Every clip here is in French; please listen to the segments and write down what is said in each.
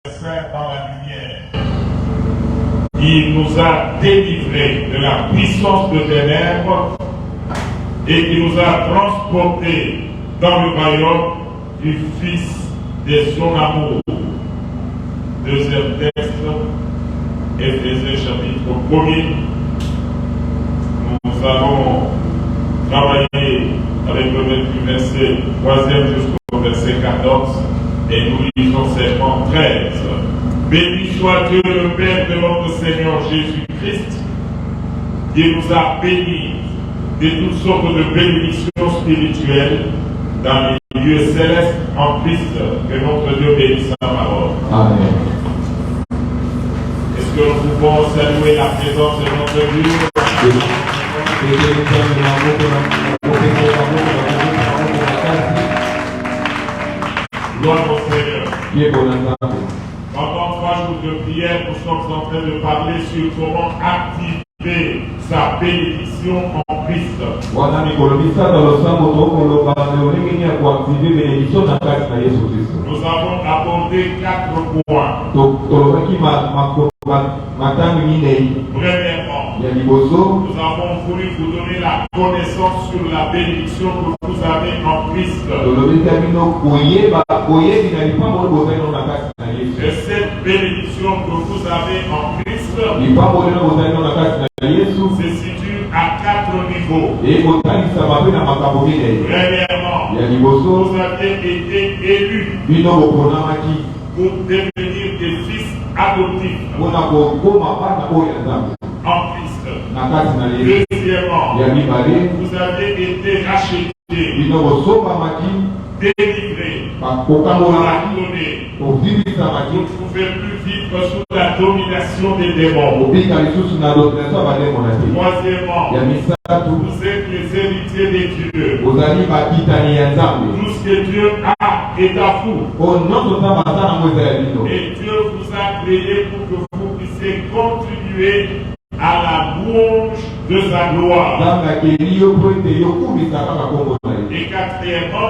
saint dans la lumière. Il nous a délivrés de la puissance de ténèbres et qui nous a transportés dans le royaume du Fils de son amour. Deuxième texte, Éphésiens chapitre 1er. Nous allons travailler avec le 28 verset 3e jusqu'au verset 14 et nous lisons seulement 13. Béni soit Dieu le Père de notre Seigneur Jésus-Christ, qui nous a bénis de toutes sortes de bénédictions spirituelles dans les lieux célestes en Christ. Que notre Dieu bénisse sa parole. Amen. Est-ce que nous pouvons saluer la présence de notre Dieu? Gloire au Seigneur. Pendant 3 jours de prière, nous sommes en train de parler sur comment activer sa bénédiction en Christ. Nous avons abordé 4 points. Premièrement, nous avons voulu vous donner la connaissance sur la bénédiction que vous avez en Christ. Et cette bénédiction que vous avez en Christ se situe à 4 niveaux. Premièrement, vous avez été élus pour devenir des fils adoptifs en Christ. Deuxièmement, vous avez été rachetés, délivrés, pardonnés. Vous ne pouvez plus vivre sous la domination des démons. Troisièmement, vous êtes les héritiers de Dieu. Tout ce que Dieu a est à vous. Et Dieu vous a créé pour que vous puissiez contribuer à la louange de sa gloire. Et quatrièmement,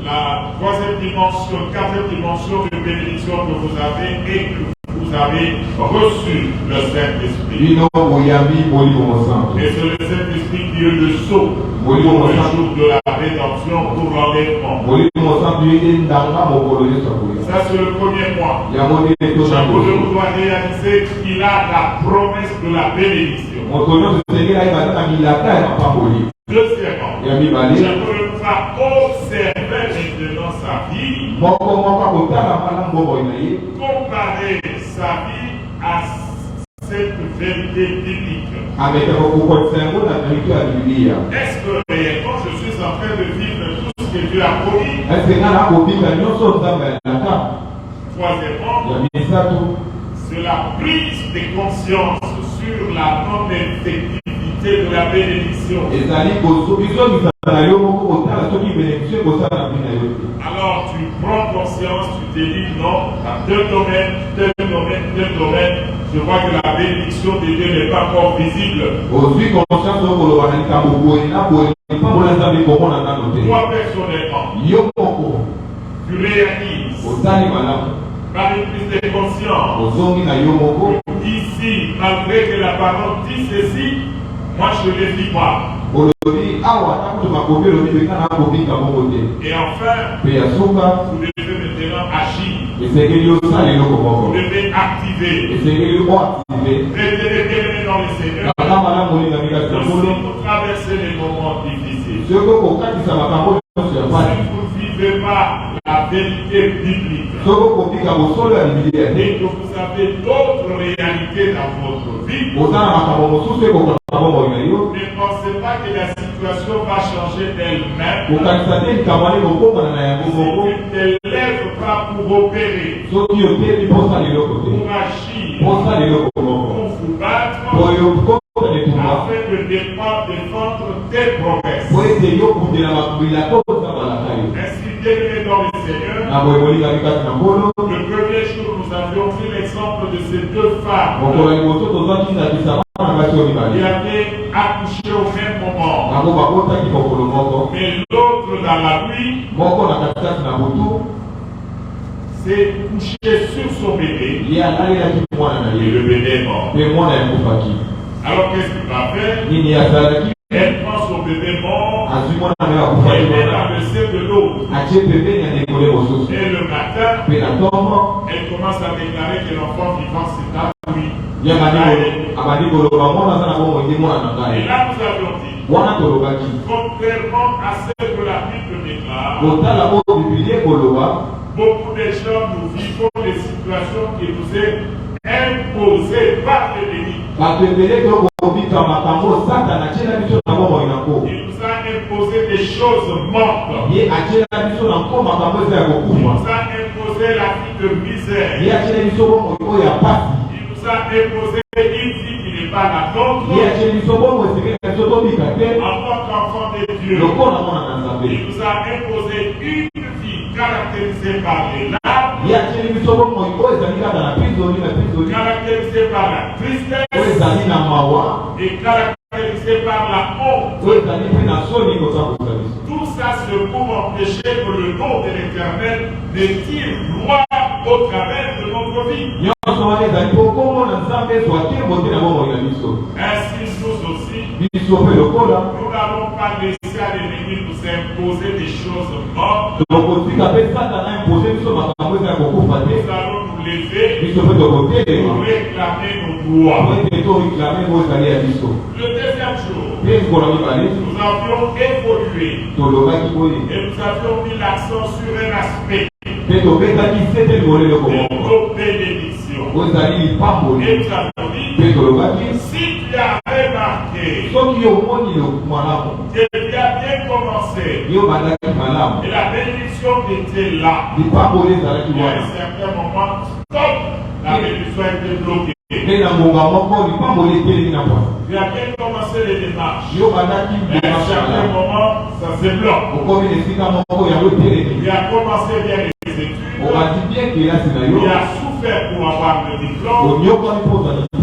la troisième dimension, quatrième dimension de bénédiction que vous avez et que vous avez reçu le Saint-Esprit. Et c'est le Saint-Esprit qui est le sceau pour le jour de la rédemption, pour l'enlèvement. Ça c'est le premier point. Chacun de nous doit réaliser qu'il a la promesse de la bénédiction. Deuxièmement, chacun de nous va observer maintenant sa vie, comparer sa vie à cette vérité biblique. Est-ce que réellement je suis en train de vivre tout ce que Dieu a promis? Troisièmement, c'est la prise de conscience sur la non-effectivité de la bénédiction. Alors tu prends conscience, tu te dis non, dans tel domaine, je vois que la bénédiction de Dieu n'est pas encore visible. Toi personnellement, tu réalises par une prise de conscience ici, malgré que la parole dit ceci, moi je ne le vis pas. Et enfin, vous devez maintenant agir. Vous devez activer. Restez bien dans le Seigneur. Si vous traversez les moments difficiles, si vous ne vivez pas la vérité biblique et que vous avez d'autres réalités dans votre vie, ne pensez pas que la situation va changer d'elle-même. Si tu ne te lèves pas pour opérer, pour agir, pour vous battre, afin de défendre tes promesses. Ainsi, bien dans le Seigneur, le premier jour, nous avions pris l'exemple de ces deux femmes qui avaient accouché au même moment. Mais l'autre dans la nuit, s'est couché sur son bébé. Et le bébé est mort. Alors qu'est-ce qu'il va faire? Elle prend son bébé mort. Elle met dans le sein de l'eau. Et le matin, elle commence à déclarer que l'enfant vivant c'est à lui. Et là nous avions dit, contrairement à ce que la Bible déclare, beaucoup de gens nous vivons des situations qui nous sont imposées par l'ennemi. Il nous a imposé des choses mortes. Il nous a imposé la vie de misère. Il nous a imposé une vie qui n'est pas la nôtre. En tant qu'enfant de Dieu, il nous a imposé une vie caractérisée par les larmes, caractérisée par la tristesse et caractérisée par la honte. Tout ça c'est pour empêcher que le nom de l'Éternel ne tire loi au travers de notre vie. Ainsi nous aussi, nous n'allons pas laisser à l'ennemi nous imposer des choses mortes. Nous allons nous lever pour réclamer nos droits. Le deuxième jour, nous avions évolué et nous avions mis l'accent sur un aspect de nos bénédictions. Et nous avions dit, si tu as remarqué que tu as bien commencé et la bénédiction était là, et à un certain moment, stop, la bénédiction a été bloquée. Tu as bien commencé les démarches. Et à un certain moment, ça se bloque. Tu as commencé bien les études. Tu as souffert pour avoir le diplôme.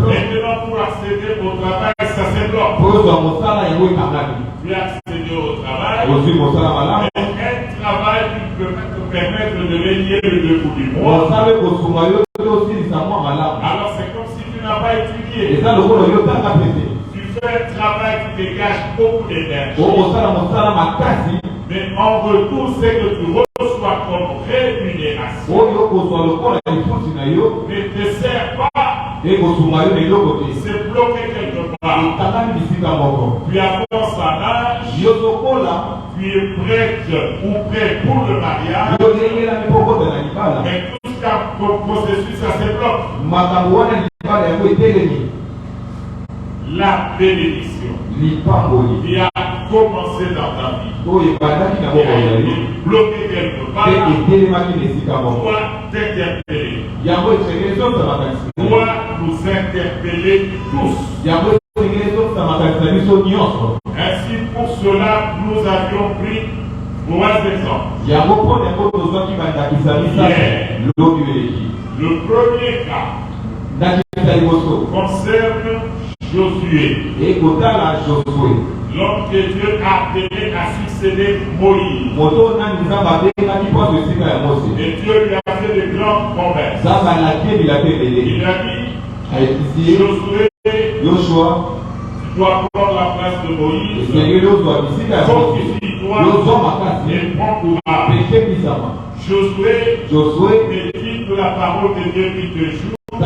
Maintenant, pour accéder au travail, ça se bloque. Tu as accédé au travail. Et un travail qui peut te permettre de gagner le début du mois. Alors c'est comme si tu n'as pas étudié. Tu fais un travail qui dégage beaucoup d'énergie. Mais en retour, c'est que tu reçois comme rémunération ne te sert pas. C'est bloqué quelque part. Puis avant ça l'âge, tu es prête ou prêt pour le mariage. Mais tout ce processus, ça se bloque. La bénédiction qui a commencé dans ta vie, qui a été bloqué quelque part, doit t'interpeller. Doit nous interpeller tous. Ainsi, pour cela, nous avions pris 3 exemples. Le premier cas concerne Josué. L'homme que Dieu a appelé à succéder Moïse. Et Dieu lui a fait de grandes promesses. Il a dit, Josué, tu dois prendre la place de Moïse. Fortifie-toi et prends courage. Josué, médite la parole de Dieu qui te joue. Et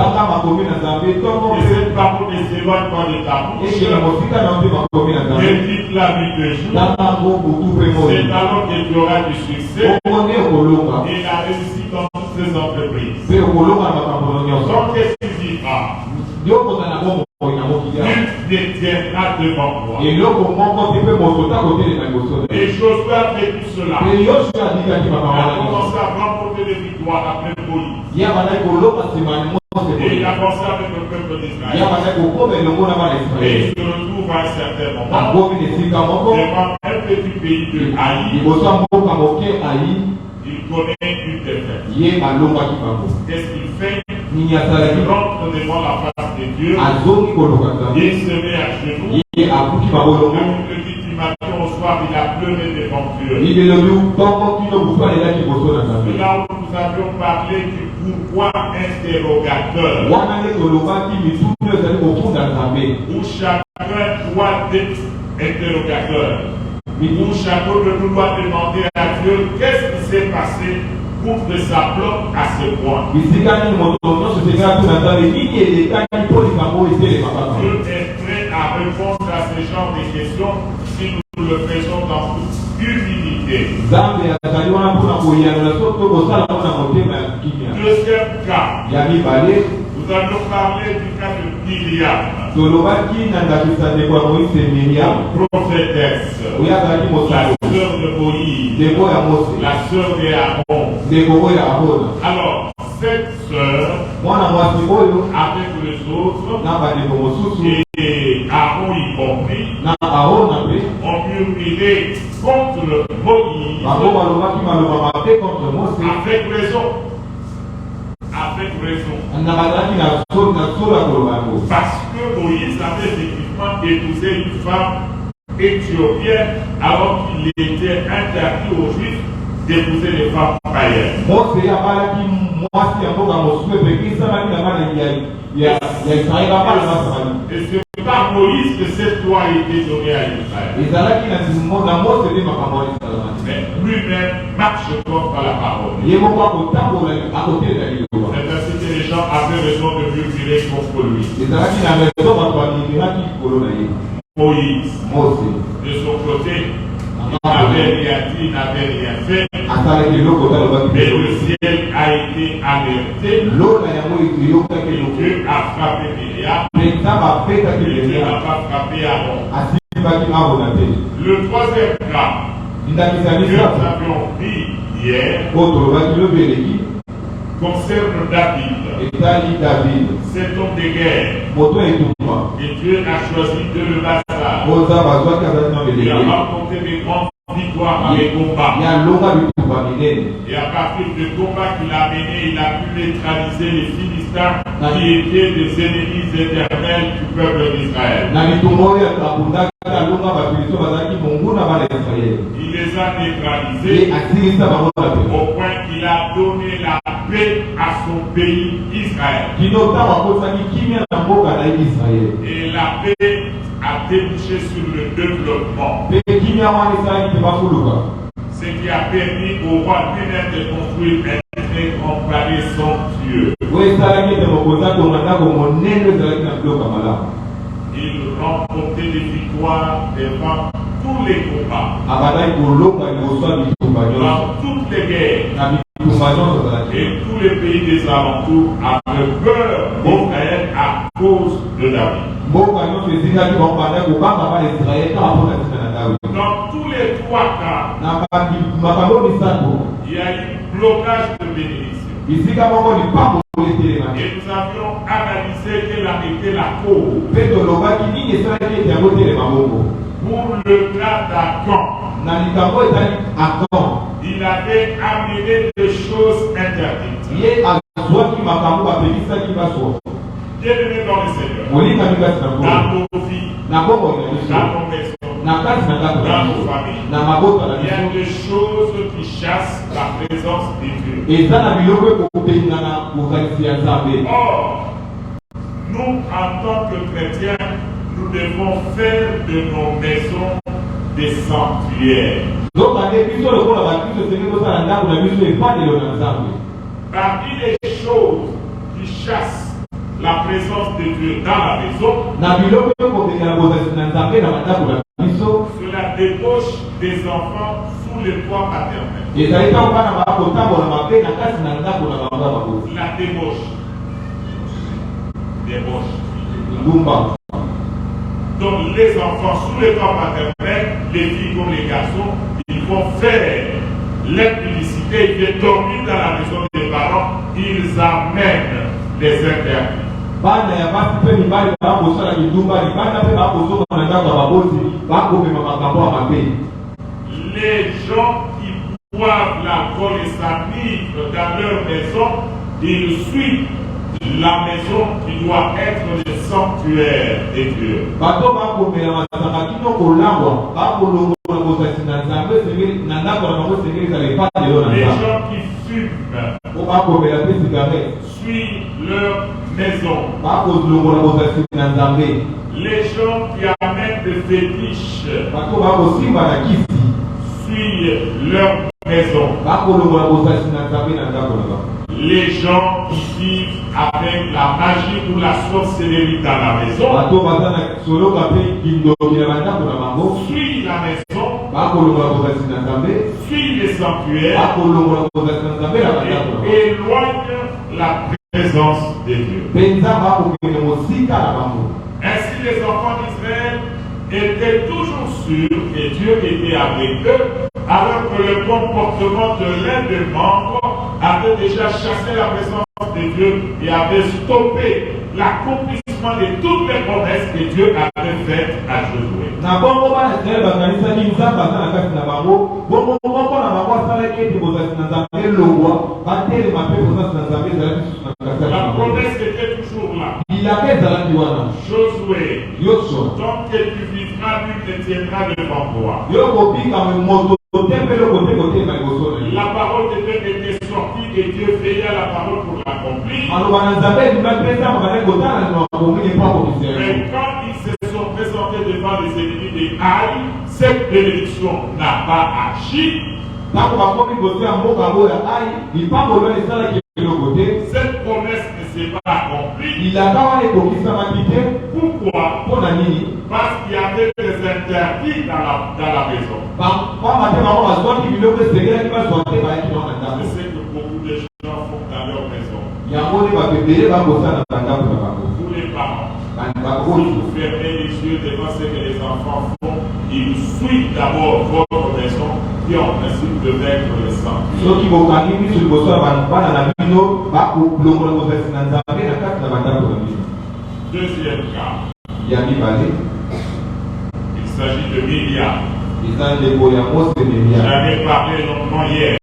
cette parole ne s'éloigne pas de ta bouche. Médite la nuit de jour. C'est alors que tu auras du succès et la réussite dans toutes ces entreprises. Donc qu'est-ce que tu diras? Tu te tiendras devant moi. Et Josué a fait tout cela. Il a commencé à remporter des victoires après Moïse. Et il a pensé avec le peuple d'Israël. Et il se retrouve à un certain moment devant un petit pays de Haï. Il connaît une défaite. Qu'est-ce qu'il fait? Il rentre devant la face de Dieu. Il se met à genoux. Le dit matin au soir, il a pleuré devant Dieu. Là où nous nous avions parlé du pourquoi interrogateur, où chacun doit être interrogateur, où chacun de nous doit demander à Dieu qu'est-ce qui s'est passé pour que ça bloque à ce point. Dieu est prêt à répondre à ce genre de questions si nous le faisons dans toute humilité. Deuxième cas, nous allons parler du cas de Myriam, prophétesse, la sœur de Moïse, la sœur d'Aaron. Alors, cette sœur, avec les autres, et Aaron y compris, ont murmuré contre Moïse avec raison. Avec raison. Parce que Moïse avait effectivement épousé une femme éthiopienne alors qu'il était interdit aux Juifs d'épouser les femmes païennes. Et c'est par Moïse que cette loi a été donnée à Israël. Mais lui-même marche contre la parole. C'est ainsi que les gens avaient raison de murmurer contre lui. Moïse, de son côté, il n'avait rien dit, il n'avait rien fait. Mais le ciel a été alerté. Dieu a frappé Myriam. Dieu n'a pas frappé Aaron. Le troisième cas que nous avions pris hier concerne David. Cet homme de guerre. Et Dieu a choisi de le bâtir. Il a remporté des grandes victoires dans les combats. Et à partir du combat qu'il a mené, il a pu neutraliser les Philistins qui étaient des ennemis éternels du peuple d'Israël. Il les a neutralisés au point qu'il a donné la paix à son pays Israël. Et la paix a débouché sur le développement. Ce qui a permis au roi lui-même de construire un très grand palais somptueux. Il remportait des victoires devant tous les combats, dans toutes les guerres. Et tous les pays des alentours avaient peur d'Israël à cause de David. Dans tous les trois cas, il y a eu blocage de bénédiction. Et nous avions analysé quelle a été la cause. Pour le cas d'Acan, il avait amené des choses interdites. Bien-aimé dans le Seigneur, dans nos vies, dans nos maisons, dans nos familles, il y a des choses qui chassent la présence de Dieu. Or, nous, en tant que chrétiens, nous devons faire de nos maisons des sanctuaires. Parmi les choses qui chassent la présence de Dieu dans la maison, c'est la débauche des enfants sous les toits paternels. La débauche. Donc les enfants sous les toits paternels, les filles comme les garçons, ils vont faire l'impudicité, ils viennent dormir dans la maison des parents, ils amènent les interdits. Les gens qui boivent l'alcool et s'anivrent dans leur maison, ils suivent la maison qui doit être le sanctuaire de Dieu. Les gens qui fument Suis leur maison. Les gens qui amènent des fétiches. Suis leur maison. Les gens qui vivent avec la magie ou la sorcellerie dans la maison. Suis la maison. Suis les sanctuaires. Et éloigne la présence de Dieu. Ainsi les enfants d'Israël étaient toujours sûrs que Dieu était avec eux, alors que le comportement de l'un des membres avait déjà chassé la présence de Dieu et avait stoppé l'accomplissement de toutes les promesses que Dieu avait faites à Josué. La promesse était toujours là. Josué, tant que tu vivras, lui te tiendra devant toi. La parole de Dieu était sortie et Dieu veilla la parole pour l'accomplir. Mais quand ils se sont présentés devant les ennemis des Haï, cette bénédiction n'a pas agi. Cette promesse ne s'est pas accomplie. Pourquoi? Parce qu'il y avait des interdits dans la maison. Je sais que beaucoup de gens font dans leur maison. Vous les parents, si vous fermez les yeux devant ce que les enfants font, ils suivent d'abord votre maison qui en principe devait être le sang. Deuxième cas. Il s'agit de Myriam. J'en ai parlé longuement hier.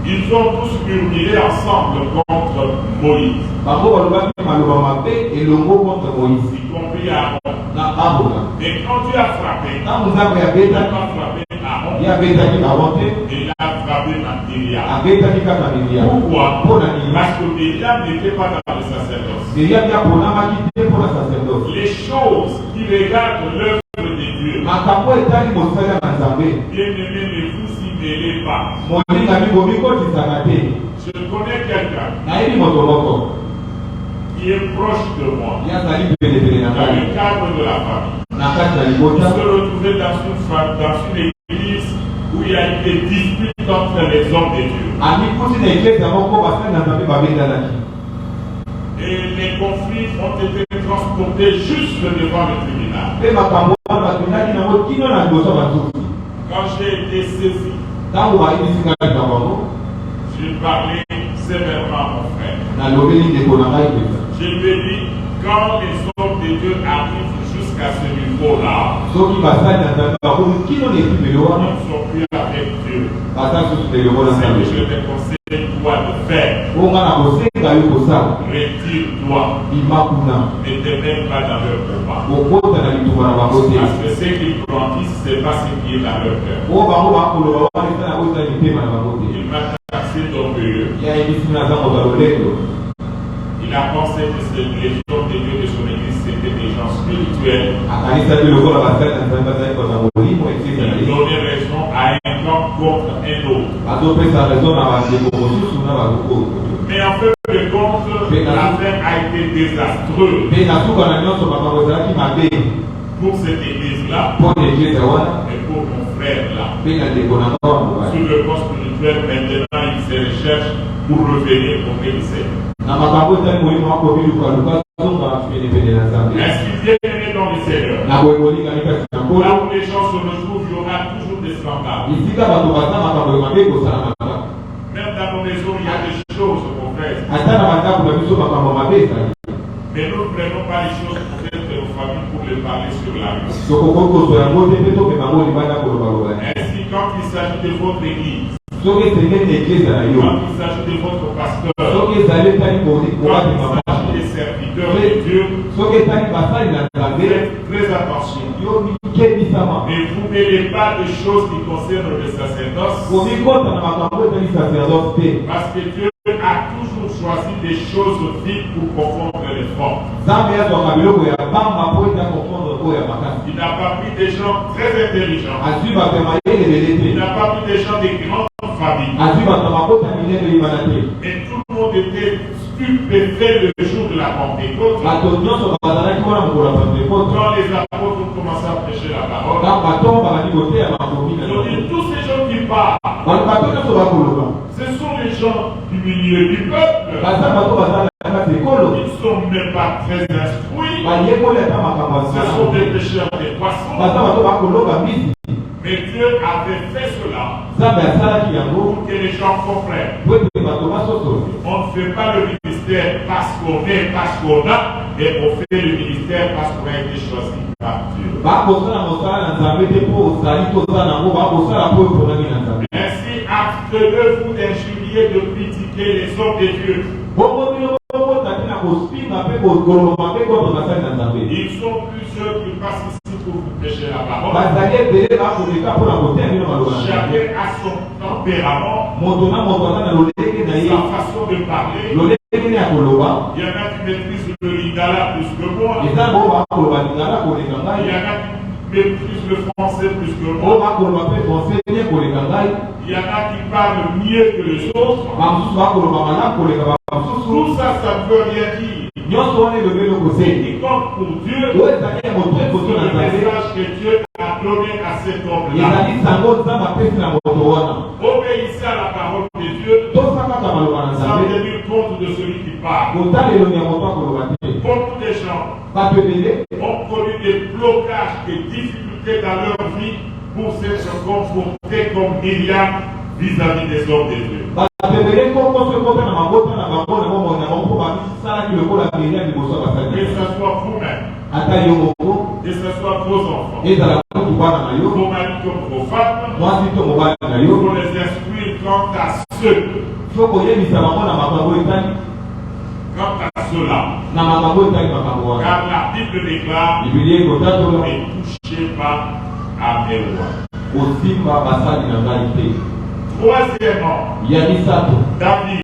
Ils ont tous murmuré ensemble contre Moïse. Y compris Aaron. Mais quand Dieu a frappé, il n'a pas frappé Aaron. Il a frappé Myriam. Pourquoi? Parce que Myriam n'était pas dans le sacerdoce. Les choses qui regardent l'œuvre de Dieu, bien-aimés, ne vous y mêlez pas. Je connais quelqu'un qui est proche de moi, dans le cadre de la famille. Il se retrouvait dans une église où il y a eu des disputes entre les hommes de Dieu. Et les conflits ont été transportés juste devant le tribunal. Quand j'ai été saisi, j'ai parlé sévèrement à mon frère. Je lui ai dit, quand les hommes de Dieu arrivent jusqu'à ce niveau-là, ils ne sont plus avec Dieu. C'est que je te conseille toi de faire. Retire-toi. Ne te mets pas dans leur combat. Parce que ce qu'ils grandissent, ce n'est pas ce qui est dans leur cœur. Il m'a taxé d'orgueilleux. Il a pensé que les hommes de Dieu de son église c'était des gens spirituels. Il donnait raison à un camp contre un autre. Mais en fait de compte, l'affaire a été désastreuse pour cette église-là et pour mon frère-là. Sur le plan spirituel, maintenant il se recherche pour revenir au ministère. Est-ce qu'il vient dans le Seigneur? Là où les gens se retrouvent, il y aura toujours des scandales. Même dans nos maisons, il y a des choses qu'on fait. Mais nous ne prenons pas les choses pour être aux familles pour les parler sur la rue. Ainsi, quand il s'agit de votre église, quand il s'agit de votre pasteur, quand il s'agit des serviteurs de Dieu, faites très attention. Ne vous mêlez pas des choses qui concernent le sacerdoce. Parce que Dieu a toujours choisi des choses vides pour confondre les fortes. Il n'a pas pris des gens très intelligents. Il n'a pas pris des gens de grandes familles. Et tout le monde était stupéfait le jour de la Pentecôte. Quand les apôtres ont commencé à prêcher la parole, ils ont dit tous ces gens qui parlent, ce sont les gens du milieu du peuple. Ils ne sont même pas très instruits. Ce sont des pêcheurs des poissons. Mais Dieu avait fait cela pour que les gens comprennent. On ne fait pas le ministère parce qu'on est, parce qu'on a, et on fait le ministère parce qu'on a été choisi par Dieu. Ainsi, abstenez-vous d'injurier, de critiquer les hommes de Dieu. Ils sont plusieurs qui passent ici pour vous prêcher la parole. Chacun a son tempérament, sa façon de parler. Il y en a qui maîtrisent le lingala plus que moi. Il y en a qui maîtrisent le français plus que moi. Il y en a qui parlent mieux que les autres. Tout ça, ça ne veut rien dire. Ce qui compte pour Dieu, c'est le message que Dieu a donné à cet homme-là. Obéissez à la parole de Dieu sans tenir compte de celui qui parle. Beaucoup de gens ont connu des blocages, des difficultés dans leur vie pour s'être comportés comme Myriam vis-à-vis des hommes de Dieu. Que ce soit vous-même, que ce soit vos enfants, vos maris comme vos femmes, pour les instruire quant à ceux, car la Bible déclare, ne touchez pas à mes rois. Troisièmement, David,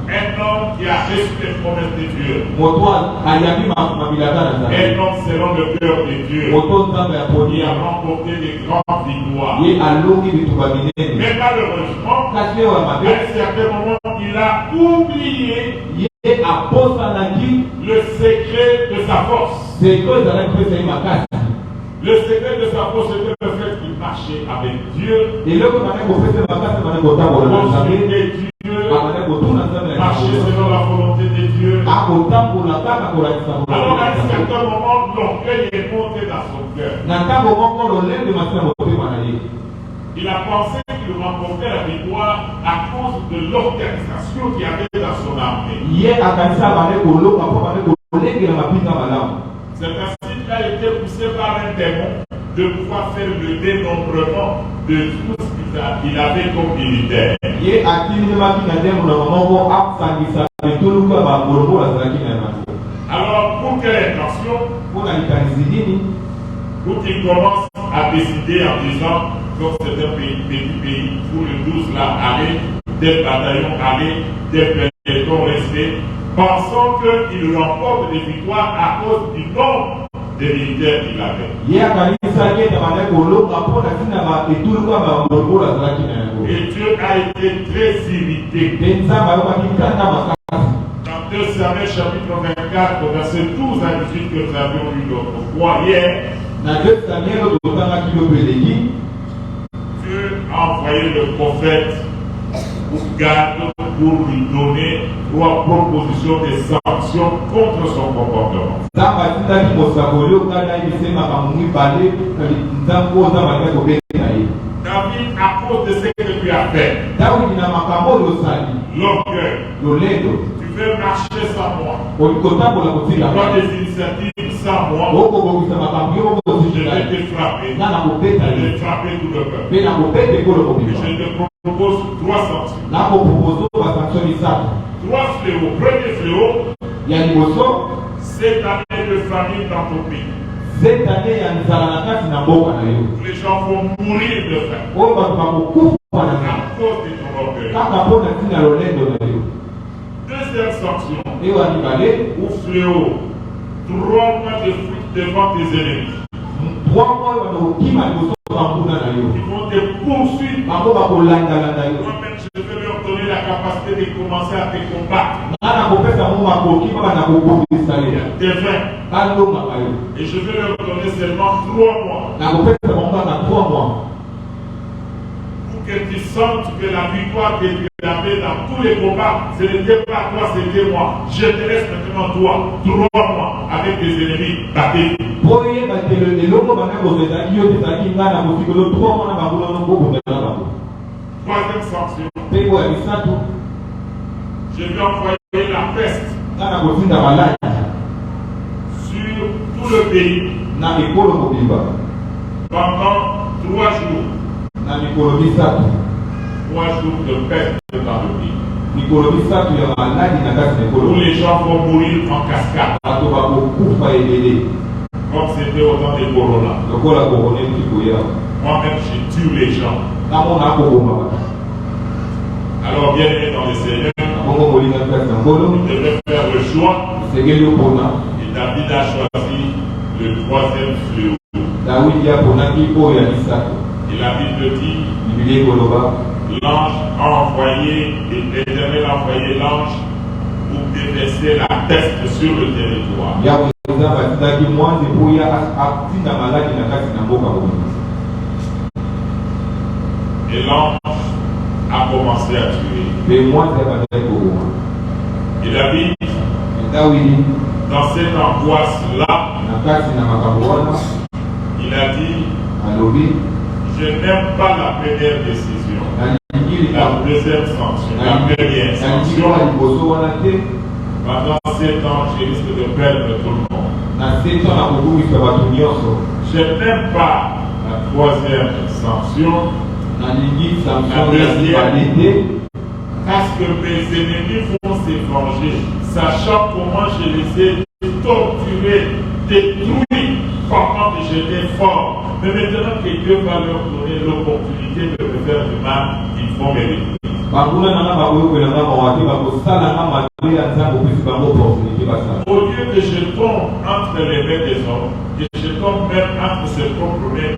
un homme qui a reçu les promesses de Dieu, un homme selon le cœur de Dieu, qui a remporté des grandes victoires. Mais malheureusement, à un certain moment, il a oublié le secret de sa force. Le secret de sa force était le fait qu'il marchait avec Dieu. Marcher selon la volonté de Dieu. Alors à un certain moment, l'orgueil est monté dans son cœur. Il a pensé qu'il remportait la victoire à cause de l'organisation qu'il y avait dans son armée. C'est ainsi qu'il a été poussé par un démon de pouvoir faire le dénombrement de tout ce qu'il avait comme militaire. Alors, pour quelle intention? Pour qu'il commence à décider en disant, comme c'est un petit pays, pour le 12 là, aller, des bataillons aller, des pelotons rester, pensant qu'il remporte des victoires à cause du nombre de militaires qu'il avait. Et Dieu a été très irrité. Dans 2 Samuel chapitre 24, verset 12 à 18 que nous avions lu l'autre fois hier, Dieu a envoyé le prophète pour lui donner 3 propositions de sanctions contre son comportement. David, à cause de ce que tu as fait, l'orgueil, tu veux marcher sans moi, tu prends des initiatives sans moi, je vais te frapper, je vais frapper tout le peuple. Je te propose 3 sanctions. 3 fléaux. Premier fléau, cette année de famine dans ton pays. cette année ya nzala na kati na mboka na yo. Les gens vont mourir de faim. Oyo bato bakokufa na À nzala. cause de ton orgueil. Kaka mpona ntina lolendo na yo. Deuxième sanction. Eyo ya mibale. Ou fléau. 3 mois de fruits devant tes ennemis. 3 mois bakokima liboso bambuna na yo. Ils vont te poursuivre. Bango bakolandala na yo. Moi-même, je vais leur donner la capacité de commencer à te combattre. Nana kopesa mo makoki baba na kokobisa yo. Des vins. Balonga bayo. Et je vais leur donner seulement 3 mois. Na kopesa bango na 3 mois. Pour que tu sentes que la victoire que tu avais dans tous les combats, ce n'était pas toi, c'était moi. Je te laisse maintenant toi, 3 mois avec tes ennemis battus. Boye batelo elongo bana kozeta yo tetaki nga na kofikolo 3 mois na bango na ngobunda na bango. Troisième sanction. Peko ya misatu. Je vais envoyer la peste Kana kotinda maladi sur tout le pays na mikolo mobimba. pendant 3 jours. Na mikolo misatu. 3 jours de peste dans le pays. Mikolo misatu ya maladi na kati na Où mikolo. les gens vont mourir en cascade. Bato bakokufa ebele. Comme c'était au temps des corona. Lokola korone tikoya. Moi-même, je tue les gens. Namona koboma bato. Alors, bien aimé dans le Seigneur, Bongo molinga kati na ngolo. vous devez faire le choix. Segeli opona. Et David a choisi le 3e fléau. Dawidi aponaki oyo ya misatu. Et la Bible dit, Biblia ekoloba. l'ange a envoyé, et l'Éternel a envoyé l'ange pour déverser la peste sur le territoire. Yawe eza batindaki mwanzi mpoya atinda maladi na kati na mboka mobimba. Et l'ange a commencé à tuer. Mpe mwanzi abandaki koboma. Et David, Dawidi dans cette angoisse-là, na kati na makambo wana il a dit, alobi je n'aime pas la première décision. nalingi La deuxième sanction, la première sanction. wana liboso wana te. Pendant 7 ans, je risque de perdre tout le monde. Na 7 ans nakokumisa bato nyonso. Je n'aime pas la 3e sanction. Nalingi La sanction ya deuxième. mibale te. Parce que mes ennemis vont se venger, sachant comment je les ai torturés, détruits pendant que j'étais fort. Mais maintenant que Dieu va leur donner l'opportunité de me faire du mal, ils vont mériter. Banguna nanga bakoyokwelanga mawa te bakosalanga mabe ya nzambe opesi bango opportunité basala. Au lieu que je tombe entre les mains des hommes, que je tombe même entre ses propres mains,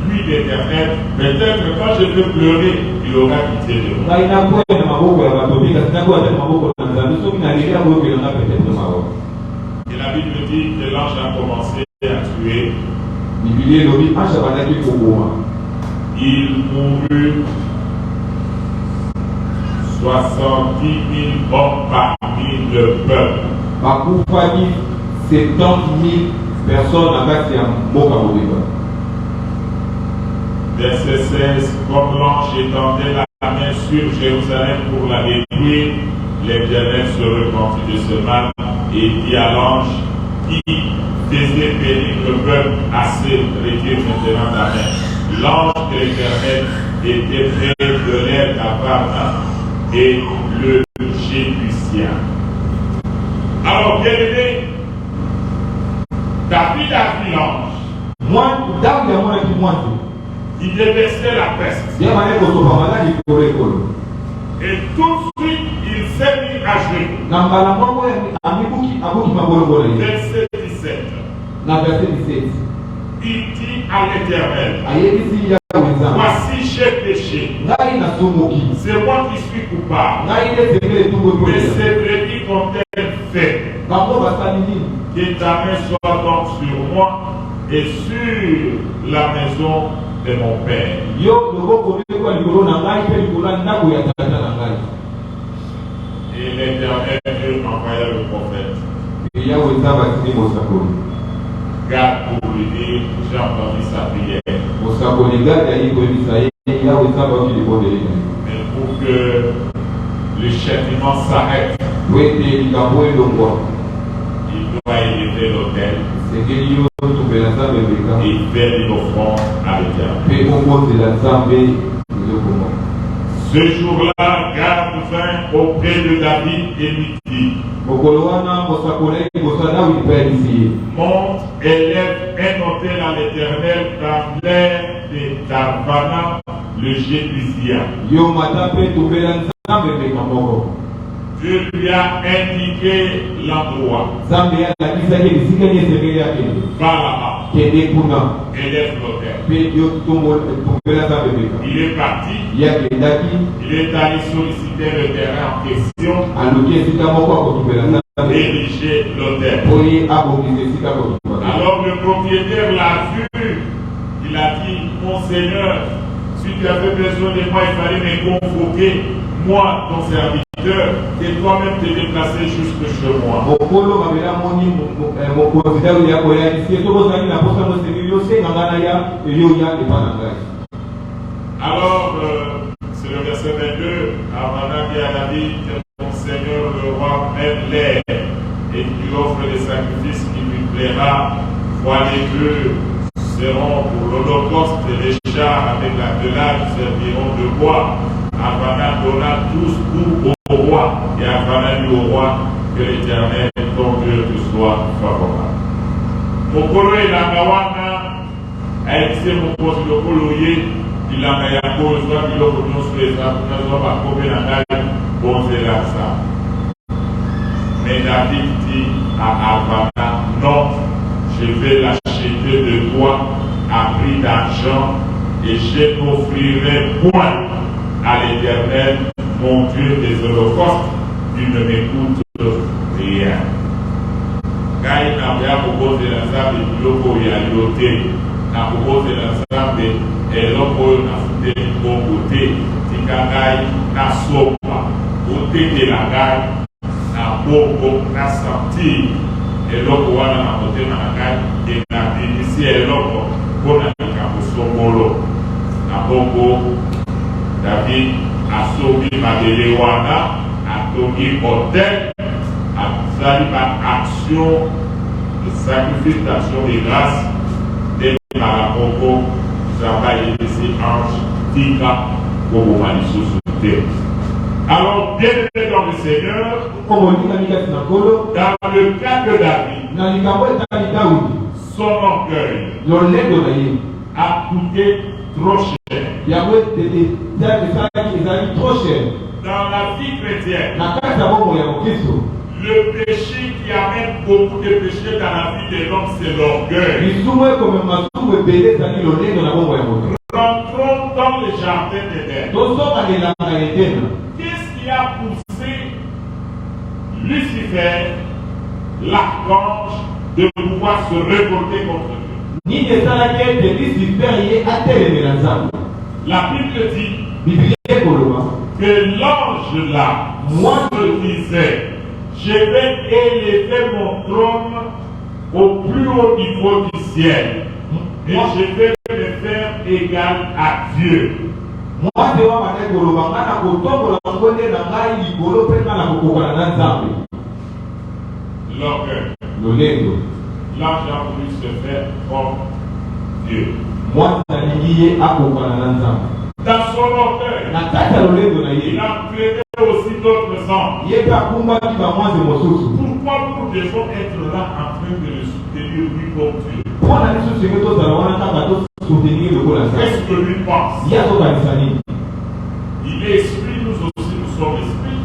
lui l'Éternel, peut-être que quand je peux pleurer, il aura quitté de moi. Ngai nakwenda na maboko ya bato te kasi nakwenda na maboko na nzambe soki naleli akoyokwelanga peut-être mawa. Et la Bible dit que l'ange a commencé à tuer. Biblia elobi ange abandaki koboma. Il mourut 70 000 hommes parmi le peuple. Bakufaki 70 000 personnes na kati ya mboka mobimba. Verset 16, comme l'ange étendait la main sur Jérusalem pour la détruire, l'Éternel se repentit de ce mal et dit à l'ange qui faisait périr le peuple, assez, retire maintenant ta main. L'ange de l'Éternel était près de l'air d'Abraham et le Jébusien. Alors, bien aimé, David a vu l'ange. Moi, David amonaki mwanzi. Il déversait la peste. Ye mane kosopa maladi likolo ekolo. Et tout de suite, il s'est mis à jouer. Na mbala moko abuki mabolongo na ye. Verset 17. Na verset 17. Il dit à l'Éternel, Ayebisi Yawe nzambe. voici j'ai péché. Ngai nasumuki. C'est moi qui suis coupable. Ngai nde sengeli etumbu Mais ekolela. ces brebis qu'ont-elles fait? Bango basali nini? Que ta main soit donc sur moi et sur la maison de mon père. Yo loboko ekwa likolo na ngai mpe likolo ya ndako ya tata na ngai. Et l'Éternel Dieu envoya le prophète. Yawe nzambe atindi mosakoli. Garde pour lui dire, j'ai entendu sa prière. Mosakoli gade ayi koyebisa ye Yawe nzambe oki libondeli na ye. Mais pour que le châtiment s'arrête, Po ete likambo elongwa. il doit élever l'autel Sengeli yo tobela nzambe mbeka. et faire une offrande à l'Éternel. Mpe okozela nzambe ezokoma. Ce jour-là, Gad vint auprès de David et lui dit, mokolo wana mosakoli liboso ya Dawidi mpe alisi ye. monte et lève un autel à l'Éternel dans l'air de Tarvana, le Jébusien. Dieu lui a indiqué l'endroit. Balama. Élève l'autel. Il est parti. Il est allé solliciter le terrain en question. Diriger l'autel. Alors le propriétaire l'a vu. Il a dit, mon Seigneur, si tu avais besoin de moi, il fallait me convoquer, moi, ton serviteur, et toi-même te déplacer jusque chez moi. Alors, c'est le verset 22, Armana dit à David, mon Seigneur le roi aime l'air, et tu offres des sacrifices qui lui plaira, voilà les bœufs seront pour l'holocauste, et les chars avec l'attelage serviront de bois. Armana donna tous goût au roi, et Armana dit au roi que l'Éternel, ton Dieu, te soit favorable. Mokolo et la Gawana a été mon poste de coloyer. Il a mis à cause de l'opinion sur les arbres, nous avons accordé la taille, bon, c'est là ça. Mais David dit à Arvana, non, je vais l'acheter de toi à prix d'argent et je n'offrirai point à l'Éternel, mon Dieu des holocaustes, tu ne m'écoutes rien. Quand il n'a pas proposé la salle de Biloko et à l'îloté, n'a proposé la salle et l'autre n'a foutu du bon côté, Tikagai n'a sopa, côté de la gaille, n'a beaucoup, n'a senti, et l'autre n'a côté de la gaille, et n'a initié et l'autre, pour la Kabusomolo, n'a beaucoup, David a sauvé Madelewana, a tourné hôtel, a sali par action de sacrifice d'action de grâce, des Marapoko, travail de ces anges, Tika, pour vous manifester. Alors, bien aimé dans le Seigneur, dans le cas de David, son orgueil a coûté trop cher. Dans la vie chrétienne, le péché qui amène beaucoup de péchés dans la vie de l'homme, c'est l'orgueil. Rentrons dans le jardin d'Éden. Qu'est-ce qui a poussé Lucifer, l'archange, de pouvoir se révolter contre Dieu? La Bible dit que l'ange là, moi je disais, je vais élever mon trône au plus haut niveau du ciel et je vais me faire égal à Dieu. L'orgueil. L'ange a voulu se faire comme Dieu. Dans son orgueil, il a créé aussi d'autres anges. Pourquoi nous devons être là en train de le soutenir lui comme Dieu? Qu'est-ce que lui pense? Il est esprit, nous aussi nous sommes esprits.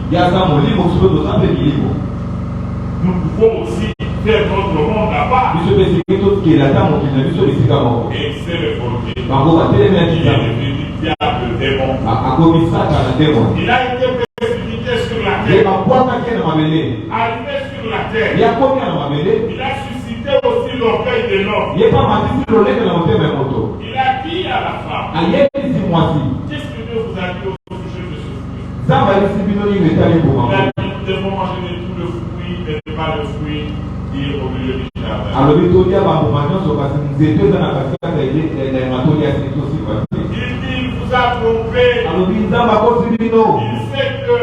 Nous pouvons aussi faire notre monde là-bas. Et c'est le volonté. Il est devenu diable, démon. Il a été précipité sur la terre. Arrivé sur la terre. Il a suscité aussi l'orgueil de l'homme. Il a dit à la femme, qu'est-ce que Dieu vous a dit au sujet de ce fruit? Il a dit, nous devons manger de tout le fruit, mais pas le fruit qui est au milieu du jardin. Il dit, il vous a trompé. Il sait que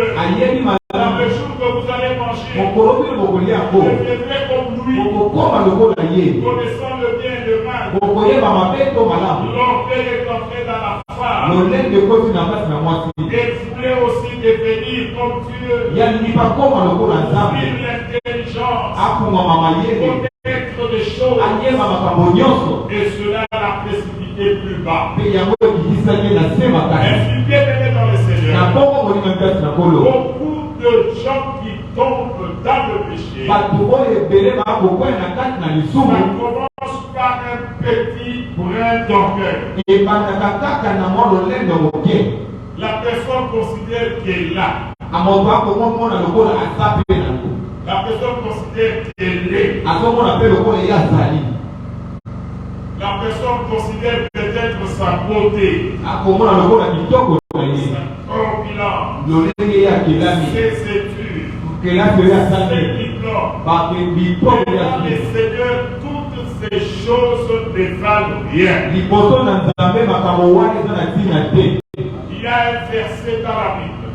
dans le jour que vous allez manger, vous deviendrez comme lui, connaissant le bien et le mal. L'orgueil est entré dans la femme. Il voulait aussi devenir comme Dieu. L'intelligence. connaître des choses et cela l'a précipité plus bas. Elle fut bien aimée dans le Seigneur. Beaucoup de gens qui tombent dans le péché, ça commence par un petit brin d'orgueil. La personne considère qu'elle est là. La personne considère qu'elle est. La personne considère peut-être sa beauté, sa corpulence, ses études, ses diplômes. Et dans les Seigneurs, toutes ces choses ne valent rien. Il y a un verset dans la Bible,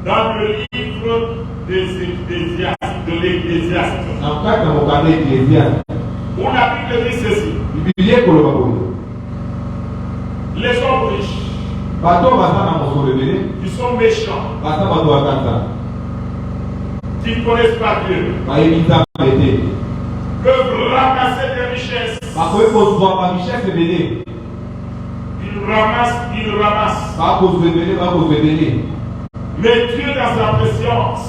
dans le livre des Ecclésiastes, de l'Ecclésiaste, où la Bible dit ceci: les hommes riches, qui sont méchants, qui ne connaissent pas Dieu, peuvent ramasser des richesses. Ils ramassent. Mais Dieu, dans sa préscience,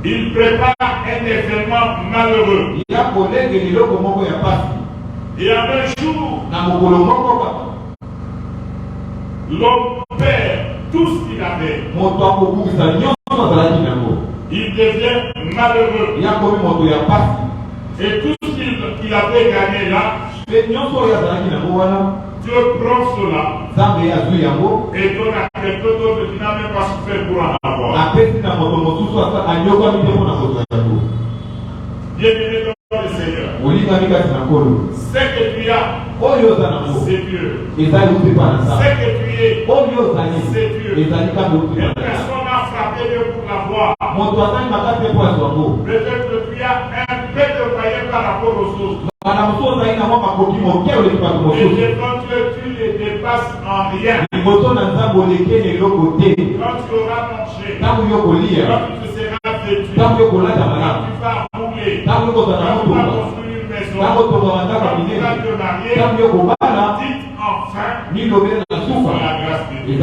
il prépare un événement malheureux. Et en un jour, l'homme perd tout ce qu'il avait. Il devient malheureux. Et tout ce qu'il avait gagné là, Dieu prend cela et donne à quelqu'un d'autre qui n'a même pas souffert pour en avoir. Bienvenue dans le Seigneur. Ce que tu as, c'est Dieu. Ce que tu es, c'est Dieu. Une personne a frappé Dieu pour l'avoir. Peut-être que tu as un peu de païen par rapport aux autres. Et devant Dieu, tu les dépasses en rien. Quand tu auras mangé, quand tu te seras vêtu, quand tu vas rouler, quand tu vas construire une maison, quand tu vas te marier, dites enfin la grâce de Dieu.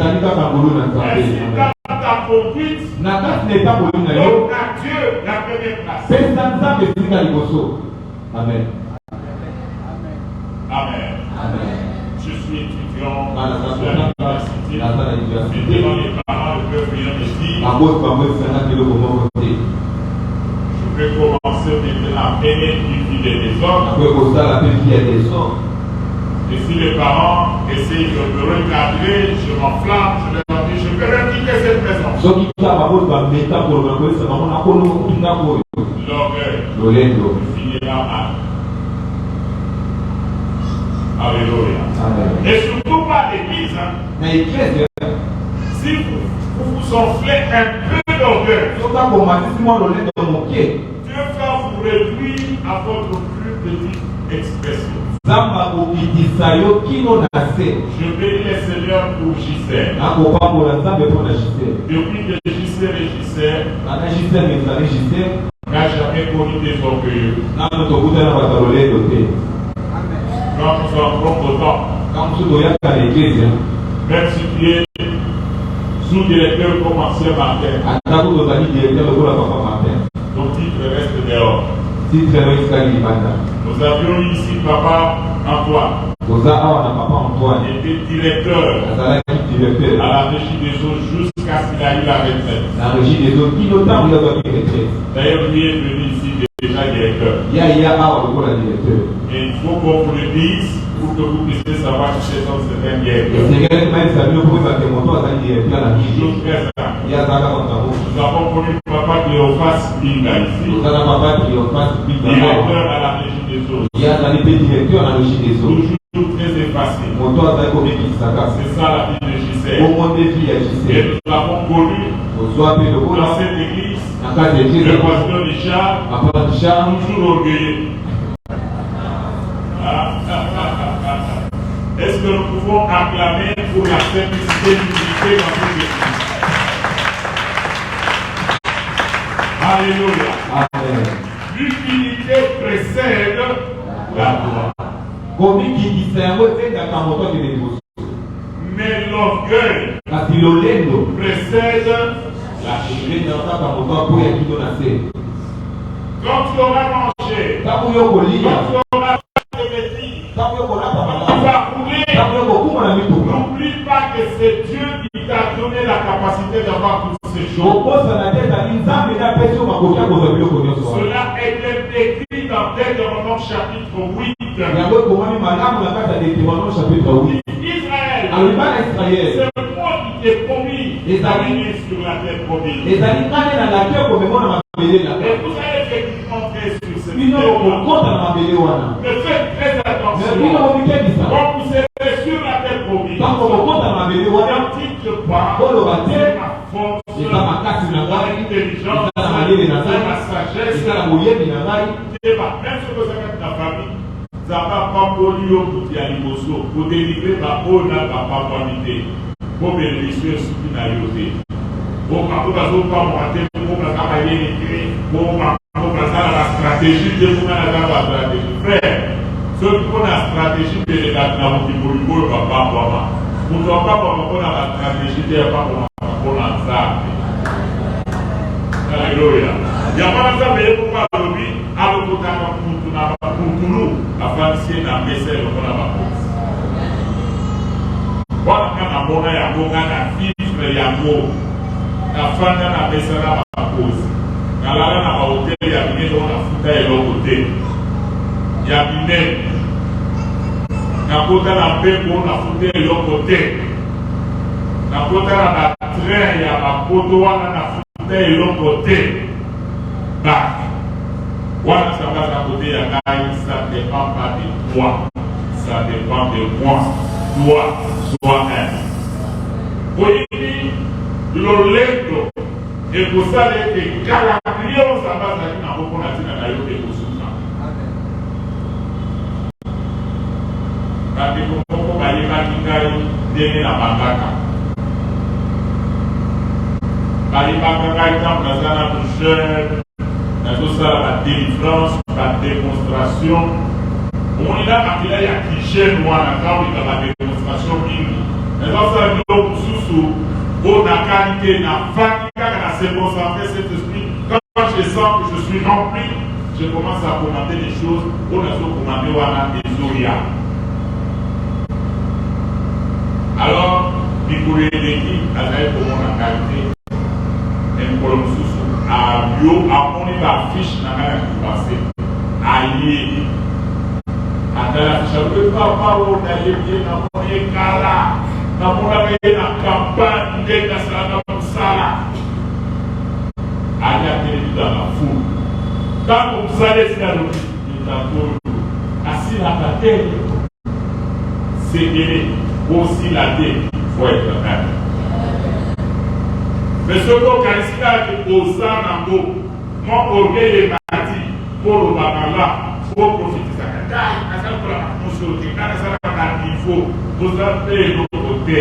Ainsi dans ta conduite, donne à Dieu la première place. Amen. Amen. Je suis étudiant à l'université. Et devant les parents, ne peuvent rien me dire. Je vais commencer maintenant à bénéficier des hommes. Et si les parents essayent de me recadrer, je m'enflamme, je leur dis, je vais leur quitter cette maison. L'orgueil finira mal. Alléluia. Et surtout pas l'église. Si vous vous enflez un peu d'orgueil, Dieu va vous réduire à votre plus petite expression. Je bénis les Seigneurs pour Gisèle. Depuis que Gisèle n'a jamais connu des orgueilleux. Quand nous entrons au temps, même si tu es sous-directeur comme ancien Martin, ton titre reste dehors. Nous avions eu ici Papa Antoine. Il était directeur à la régie des eaux jusqu'à ce qu'il a eu la retraite. D'ailleurs, lui est venu ici déjà directeur. Et il faut qu'on vous le dise pour que vous puissiez savoir que cet homme c'est un directeur. Nous avons connu Papa Cléophas Binga ici, directeur à la régie des eaux. Toujours très effacé. C'est ça la vie de Gisèle. Et nous l'avons connu dans cette église. Le pasteur Richard, toujours orgueilleux. Est-ce que nous pouvons acclamer pour la simplicité et l'unité dans cette église? Alléluia. Amen. L'humilité précède la gloire. Comme qui distingue c'est dans moto de l'émotion. Mais l'orgueil Kasi lolendo précède la il dans ta moto pour y quitter la scène. quand tu auras mangé, Quand tu kolia, quand tu auras fait des bêtises, quand tu kola tu papa, vas courir. quand tu kokuma na mitu. N'oublie pas que c'est Dieu qui t'a donné la capacité d'avoir toutes ces choses. Okosa na tête à l'inzambe na peso makokia ko zabilo ko nyoso. Cela est écrit dans Deutéronome chapitre 8. Yango komami malamu na kata de Deutéronome chapitre 8. Israël, Alibana Israël. c'est moi qui t'ai promis d'amener sur la terre promise. Et ça dit quand na la terre ko memona mabele la. Et vous allez effectivement entrer sur cette Bino terre. ko kota na mabele wana. Mais faites très Mais attention. bino ko mikedi sa. Quand vous serez sur la terre promise, Quand ko kota na mabele wana, ne dites pas ko lo bate, c'est ma force, et ça makasi na mon ngai, intelligence, et ça na malele na c'est ngai, ma et sagesse. ça na boyebi na ngai. Même ce que ça fait ta famille, ça va pas pour lui au petit animaux, pour délivrer ma peau dans ta papanité, pour bénéficier ce qui n'a yoté. Pour quand vous avez pas monté, pour que ça va y écrire, pour que ça la stratégie de vous dans la stratégie. Frère, ce qui est la stratégie de la stratégie pour le papa, papa. Pour ne pas pour la stratégie de la papa, pour l'ensemble. Alléluia. Il y a pas de mais pourquoi aujourd'hui, à l'autre pour nous, afin de s'y na message de la base. Voilà, quand on a un bon gars, vivre et amour, afin de message de la base. Quand on a un hôtel, il y a une maison, on a foutu et l'autre côté. Il y a une maison. Quand on a un peu, on a foutu et l'autre côté. Quand on a un train, il y a un poteau, on a foutu et l'autre côté. Bah, voilà, ça va à côté, ça ne dépend pas de toi, ça dépend de moi. Toi, sois un. Voyez, le lento, et pour ça, les calendriers, ça va à la beaucoup de la yoke et pour souffrir. Parce que comme on va y aller, la bandaka. Par exemple, dans un jeune, dans la délivrance, la démonstration. On est là quand il y a qui gêne moi, quand il y a la démonstration. Mais dans ça, on a qualité, on a vanité, on a se concentrer cet esprit. Quand je sens que je suis rempli, je commence à commenter les choses. On a commenté, on a des Zoria. Alors, il pourrait dire qu'il a comment la qualité. Et pour le sous à Bio, à mon affiche n'a rien qui passer. Aïe. À la fiche, je ne peux pas parler dans mon écala, dans mon campagne, dans mon sala. Aïe, à dans la foule. Quand vous allez sur le assis à ta tête, c'est aussi la tête, il faut être même. Mais ce qu'on qualifie aux âmes, mon orgueil est parti pour le babala, pour profiter de ça. Quand ça pour la promotion, quand ça va niveau, vous avez l'autre côté,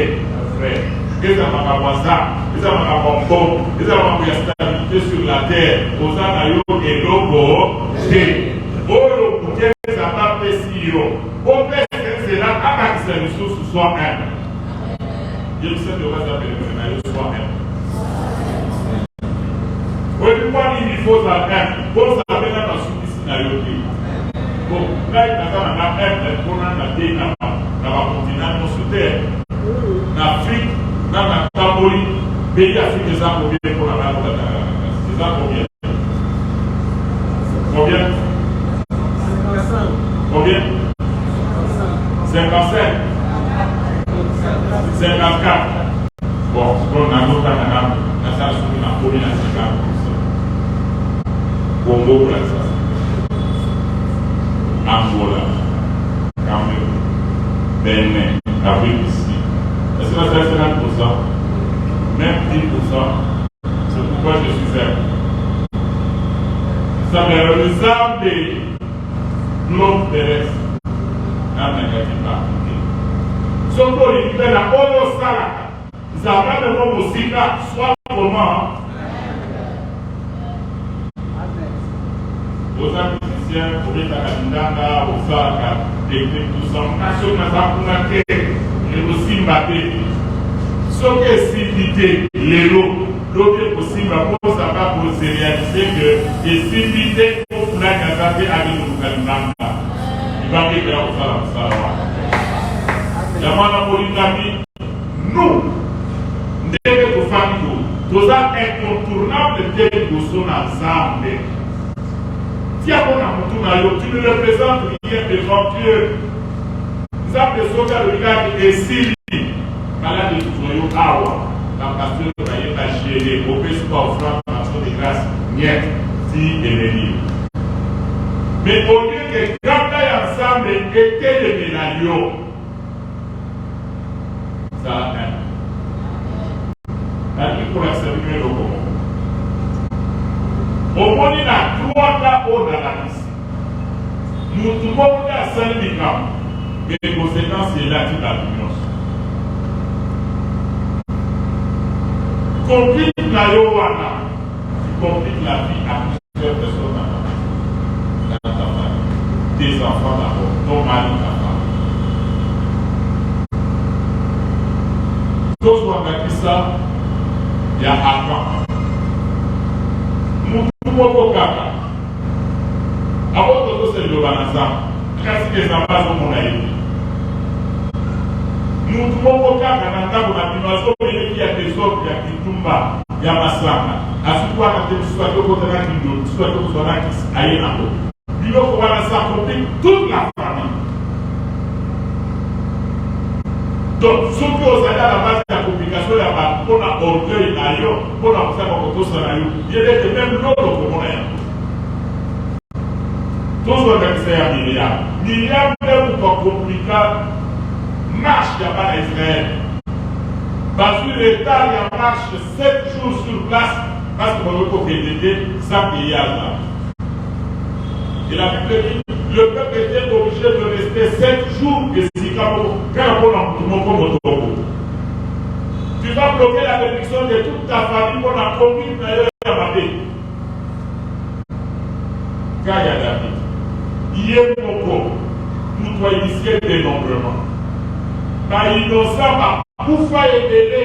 frère. Et ça va avoir ça, et ça va avoir bon, et ça va avoir la stabilité sur la terre, aux âmes et l'autre côté. Pour le côté, ça va faire si yo. Pour faire c'est là, quand les ressources soient un. Je me sais que vous avez le soit un. Il faut savoir pour savoir dans ce scénario. Bon, là, il y a un pour la continent sous terre. En Afrique, dans la Tambouri, pays africain, ça combien pour la c'est ça combien? Combien? Combien? 55. 54. Bon, on a un autre canal, la salle sur la Tambouri, la 50. Congo Brazzaville, Angola, Cameroun, Bénin, Afrique ici. Est-ce que ça fait 50%? Même 10%, c'est pourquoi je suis faible. Ça me représente des globes terrestres. Là, je ne pas. Ce qu'on fait la bonne salle, ça va de mon aussi là, soit comment. aux musiciens, aux métacalinanga, aux sacs, techniques, tout ça. On a ce qu'on a fait, et aussi mbappé. Ce qui est civilité, les lots, l'autre est possible, pour ça va pour se réaliser que les civilités pour la Kazakh avec le Kalinanga. Il va bien faire ça. La mano polygamie, nous, nous sommes incontournables de son ensemble. Si tu ne représentes rien devant Dieu, nous avons besoin de regarder et si malade de Soyo Awa, la pasteur de la gérer, au pesco offrant action de grâce, niet, si et les. Mais au lieu que quand ensemble étaient les médaillons, ça a un. La vie pour la servir le commun. Au moins, il y a 3 cas au Nanalis. Nous trouvons à Saint-Micam, mais les conséquences, c'est là qui la violence. Complique la Yowana, tu compliques la vie à plusieurs personnes dans ta famille. Tes enfants d'abord, ton mari, ta femme. Tous ont vécu ça. Il y a avant. Nous pouvons faire. Avant de se lever ensemble, presque les enfants sont mon aïe. Nous pouvons faire un entente pour la dimension qui a des autres, il y a des Tumba, il y a Massama. À ce point, quand tu sois de côté de la Kindo, tu sois de côté de la Kis, aïe Nako. Il faut qu'on va s'accomplir toute la famille. Donc, ce qui est à la base de la communication, il y a pour la orgueil, pour la faire il y a même l'autre comme on est. Tout ce qu'on a fait à Myriam. Myriam, même pour compliquer, marche il n'y a pas d'Israël. Parce que l'État, il y a marche 7 jours sur place, parce qu'on veut qu'on ait ça payer à là. Et la Bible dit, le peuple était obligé de rester 7 jours et si quand tu vas bloquer la bénédiction de toute ta famille pour la commune d'ailleurs à Mabé. Car il y a David. Il est beaucoup. Nous soyons initiés dénombrement. Par innocent, par Koufa et Bélé,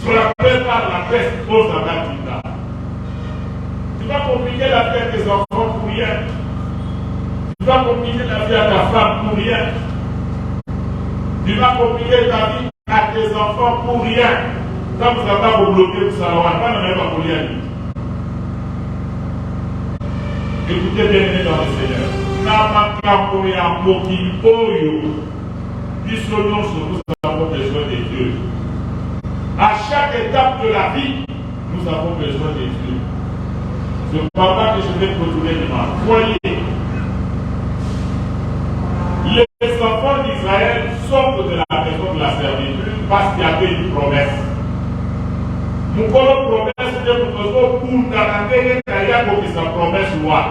frappé par la peste aux Abatinda. Tu vas compliquer la vie à tes enfants pour rien. Tu vas compliquer la vie à ta femme pour rien. Tu vas compliquer ta vie à tes enfants pour rien. Quand vous n'avez pas vous bloquer, vous savez, on va pas pour rien. Écoutez bien dans le Seigneur. Namakapoya Mokipoyo. Nous avons besoin de Dieu. À chaque étape de la vie, nous avons besoin de Dieu. Ce papa que je vais retourner demain. Voyez. Les enfants d'Israël sortent de la maison de la servitude parce qu'il y avait une promesse. Nous avons une promesse de nous pour garantir que sa promesse soit.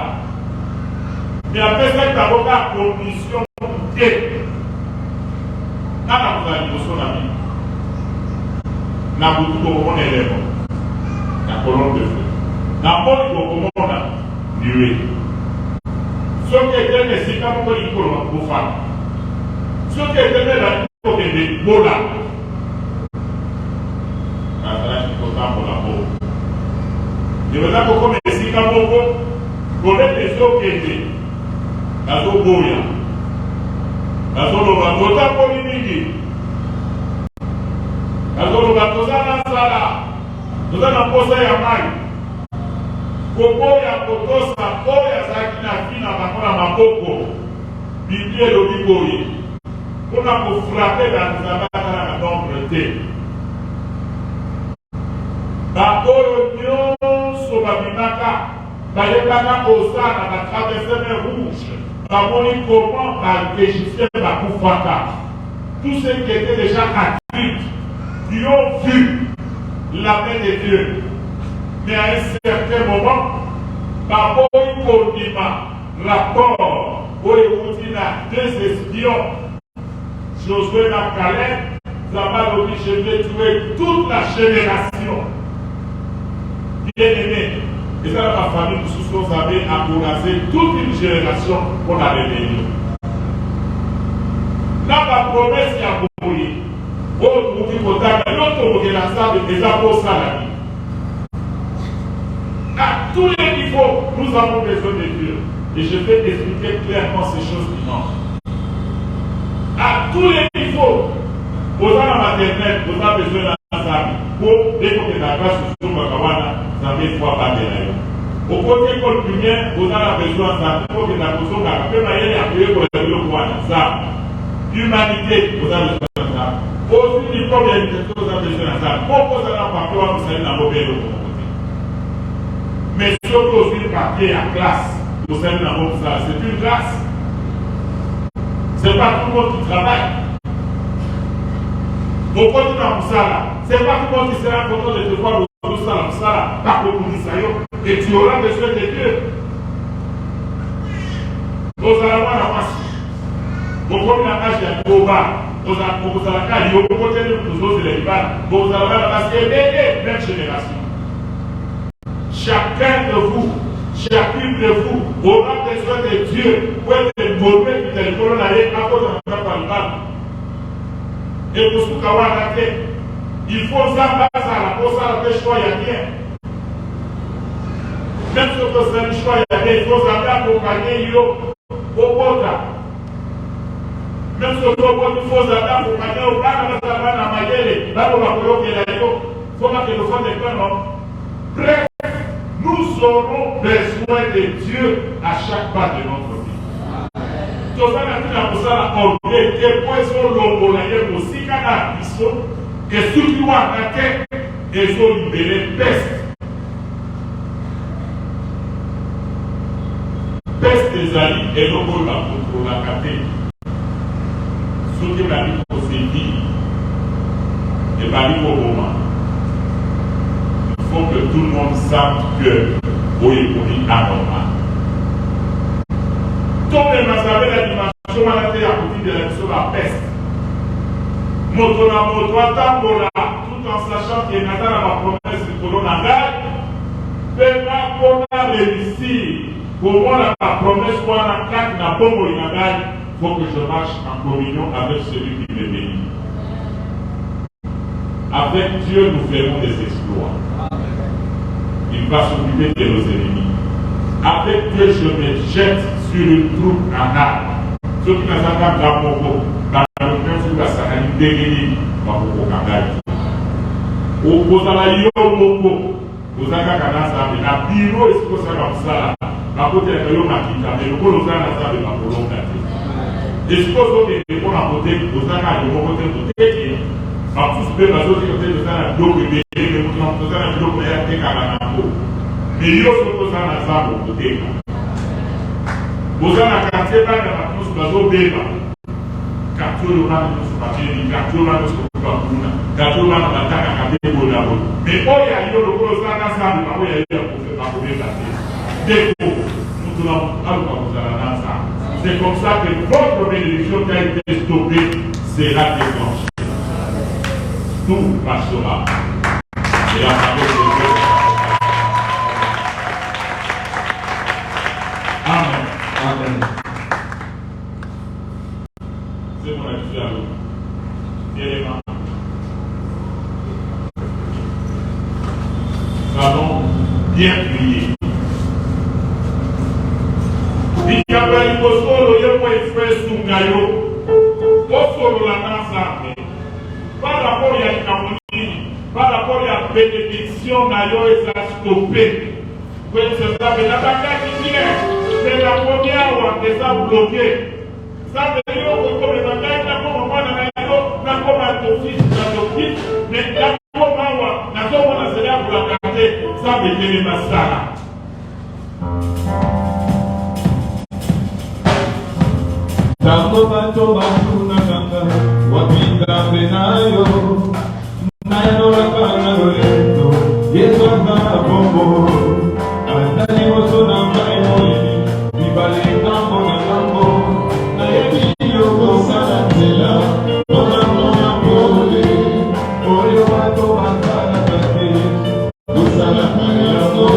Mais après ça, nous avons la condition de Nana vous a dit son ami. N'a pas tout comment élève. La colonne de feu. N'a pas tout comment on a nué. Ce qui était les Sikamo pour les femmes. Ce qui était la pour les Bola. Quand ça je suis content pour la peau. Je veux dire que les Sikamo connaissent les eaux qui étaient. La eau Boya. La zone de la Polynésie. La zone de la Sala. Nous allons poser à Maï. Kopo ya kotosa, oya zakina fina bakona maboko. Biblie le biboye. On a pour frapper dans les abattre la nombre. Bakoyo nyonso babimaka. Bayebaka osana na traverser les rouges. Comment l'Égyptien va Koufaka. Tous ceux qui étaient déjà adultes, qui ont vu la main de Dieu. Mais à un certain moment, Baboy Kodima, rapport, Oyewoudina, 2 espions, Josué Nakalem, Zabal dit je vais tuer toute la génération. Bien aimé, Et ça, dans ma famille, nous avons encouragé toute une génération pour la rébellion. Là, la promesse qui a compris, l'autre qui est la salle des apôtres salariés. À tous les niveaux, nous avons besoin de Dieu. Et je vais expliquer clairement ces choses qui manquent. À tous les niveaux, vous avez la maternelle, vous avez besoin d'un salle. Pour découvrir la grâce sur le Kawana, vous avez foi par derrière. Au côté école primaire, vous avez besoin d'un salle. Pour que la personne qui a appuyé pour le salle. L'humanité, vous avez besoin d'un salle. Aussi, il faut bien que vous avez besoin d'un salle. Pourquoi vous avez un papier, vous savez, dans vos belles côté. Mais surtout aussi le papier à classe, vous savez, dans vos salles, c'est une classe. Ce n'est pas tout le monde qui travaille. Au côté de la Moussala, ce n'est pas tout le monde qui sera content de te voir au Moussala, pas pour Mounisayo, et tu auras besoin de Dieu. Vous allez voir la masse. Vous prenez la cage de Boba, vous allez voir la cage, vous côté de nous autres, les Libans, vous allez voir la masse, et même génération. Chacun de vous, chacune de vous aura besoin de Dieu pour être mauvais de l'école d'aller à cause de la parole. Et pour ce qu'on va rater, il faut s'abattre à la cause à la choix, il y a rien. Même si vous avez le choix, il y a rien, il faut s'abattre accompagner au Bota. Même si vous avez il faut s'abattre accompagner au Bata, là, où la colonne est là, il faut que le fond des cœurs, non? Bref, nous aurons besoin de Dieu à chaque pas de notre vie. Tout ça, on a été poison l'ongolaye aussi quand et surtout à la tête, ils ont libéré peste. Peste des alliés et le rôle pour la caté. Ce qui m'a dit pour ces vies et m'a dit pour moment. Il faut que tout le monde sache que vous êtes anormal. Tout le monde savait la dimension à la tête à côté de la peste. Motola, tout en sachant qu'il y a ma promesse de Corona, mais qu'on a réussi, pour moi la promesse qu'on a claque n'a pas pour il faut que je marche en communion avec celui qui me bénit. Avec Dieu, nous ferons des exploits. Il va s'occuper de nos ennemis. Avec Dieu, je me jette sur une troupe en arbre. Ceux qui n'ont pas de drapeau, dans le même sur la Sahara, dégainé, va vous cangaler. Vous allez y aller, vous allez à Kanasa, la bureau est ce que ça va faire. La côté de l'eau maquita, mais le col aux ânes à ça de la volonté. Et ce que vous avez pour la côté, vous allez à côté de côté. En plus, vous avez côté de ça, l'eau que vous avez, vous avez l'eau que vous avez, mais il y a ce que vous avez à ça de côté. Vous avez un quartier dans la tous les autres. Quartier le mal de ce papier, quartier le mal de ce que vous avez, quartier le mal de la taille à quartier de la route. Mais oh, il y a eu le gros sang à ça, mais il y a eu pour faire passer. Nous allons vous allez dans ça. C'est comme ça que votre bénédiction qui a été stoppée sera déclenchée. Tout passera. Et la parole de Dieu. Amen. Amen. C'est mon avis à vous. Élément. Nous allons bien prier. Il y a un peu de par rapport à la par rapport à la bénédiction, et ça stoppé. C'est ça, mais la bataille qui vient, c'est la première où on est bloqué. Ça veut dire que comme les batailles, n'a pas comme un office, mais la première où on a pour la garder, ça veut dire les massacres. Tango bato bakuna kanga wapinga benayo nayo rakana lolendo yesu akana bombo andani woso na maimo bibale ngambo na ngambo na yekiyo kosala nzela okambo na pole oyo bato bakana kate kosala yango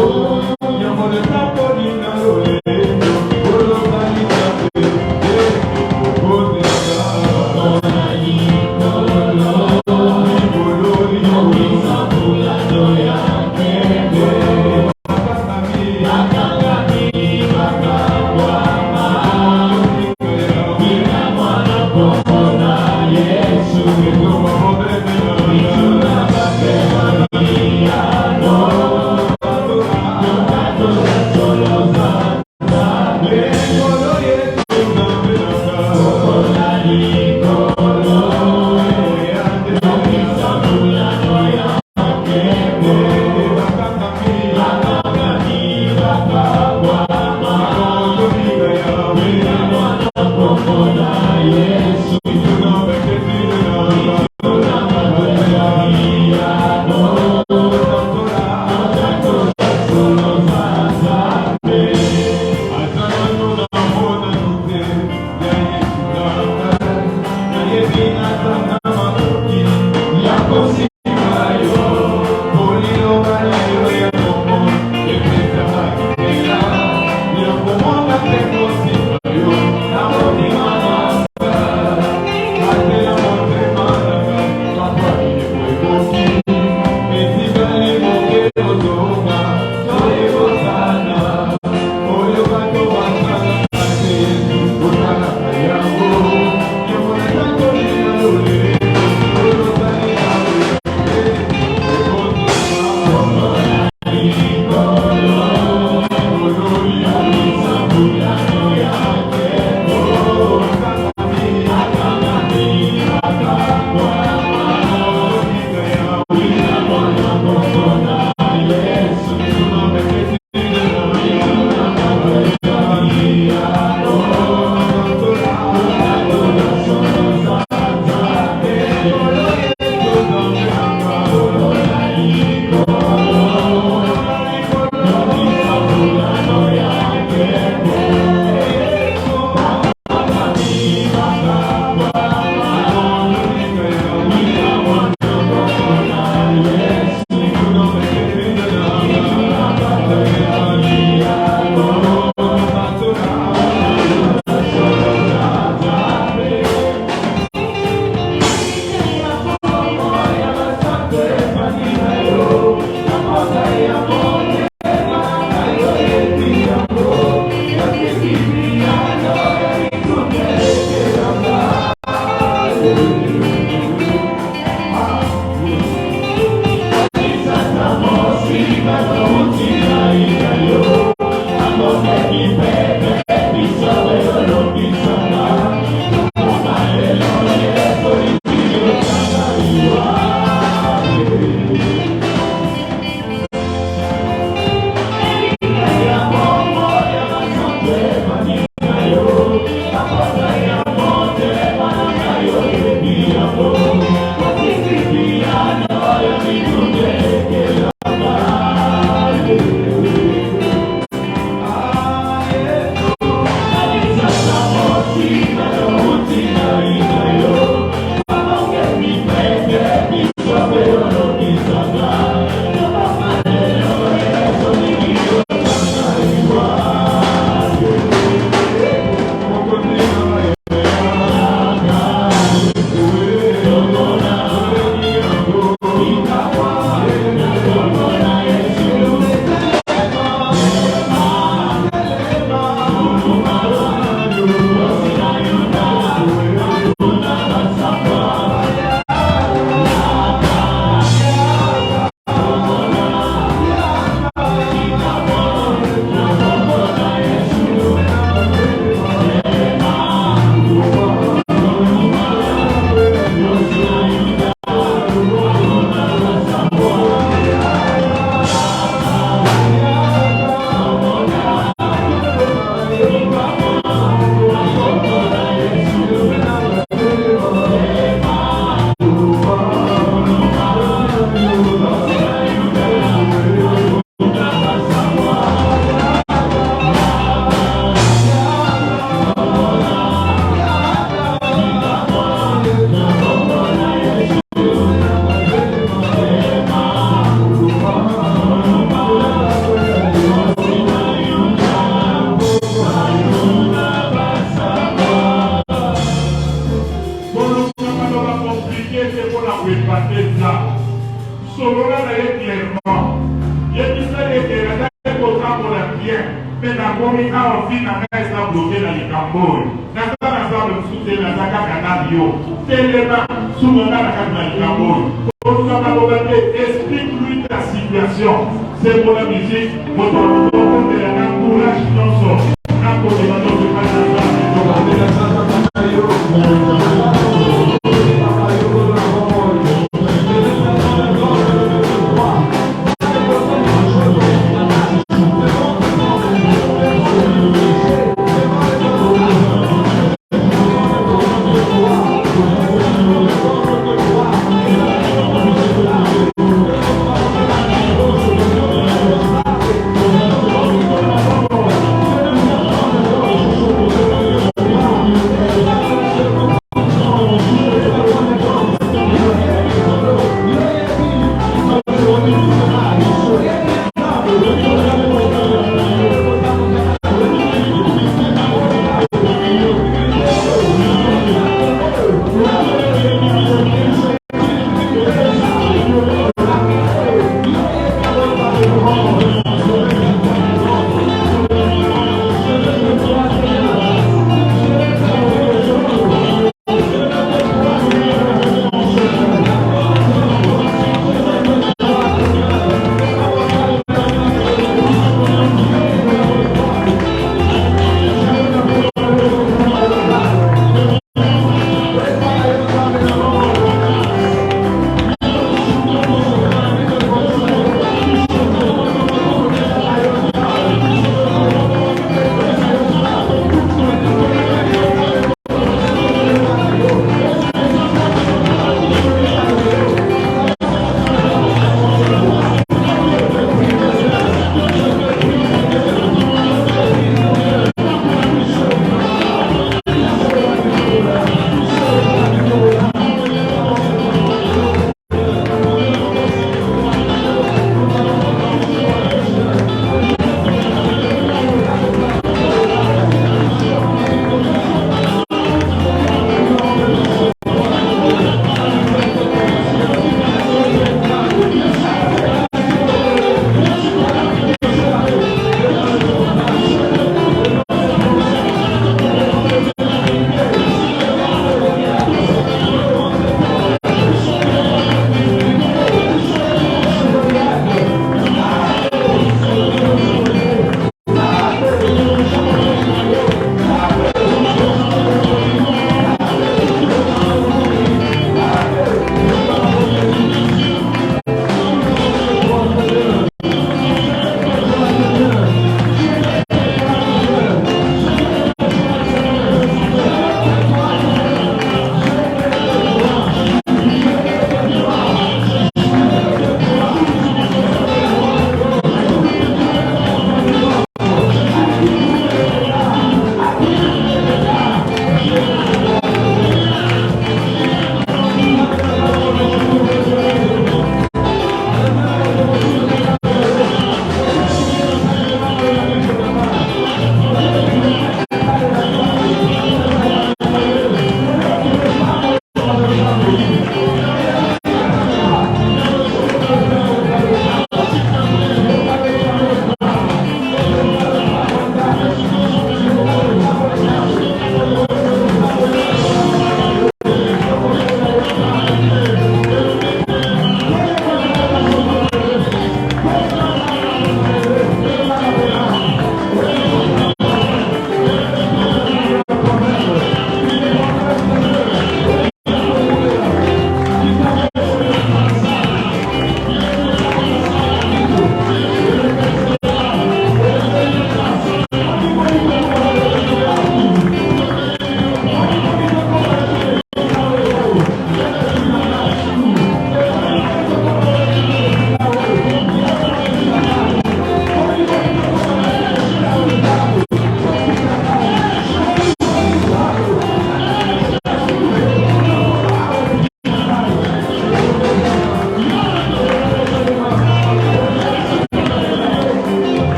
Explique-lui ta situation. C'est pour la musique, pour ton encourage ton sort.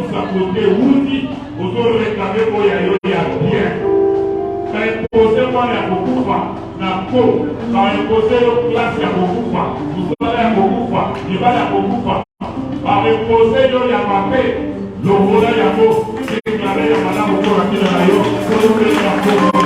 tous à côté, Woudi, autour de réclamer pour y aller, il y a bien. Quand imposez-moi la Bokufa, la peau, quand imposez le classe à Bokufa, vous allez à Bokufa, il va à Bokufa. Quand imposez le Yamapé, le Vola Yamo, c'est déclaré à Madame Okora qui l'a eu, pour nous les rapports.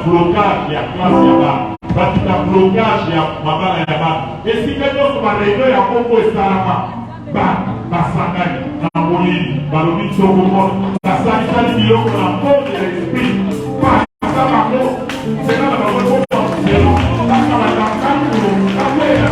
Blocage ya classe ya ba batika blocage ya mabala ya ba esika nyonso bareunion ya Kongo esalama basangani na molili balobi tsoko basalisali biloko na pole ya esprit pasa bango sena na bango zelo taka batankango kakwela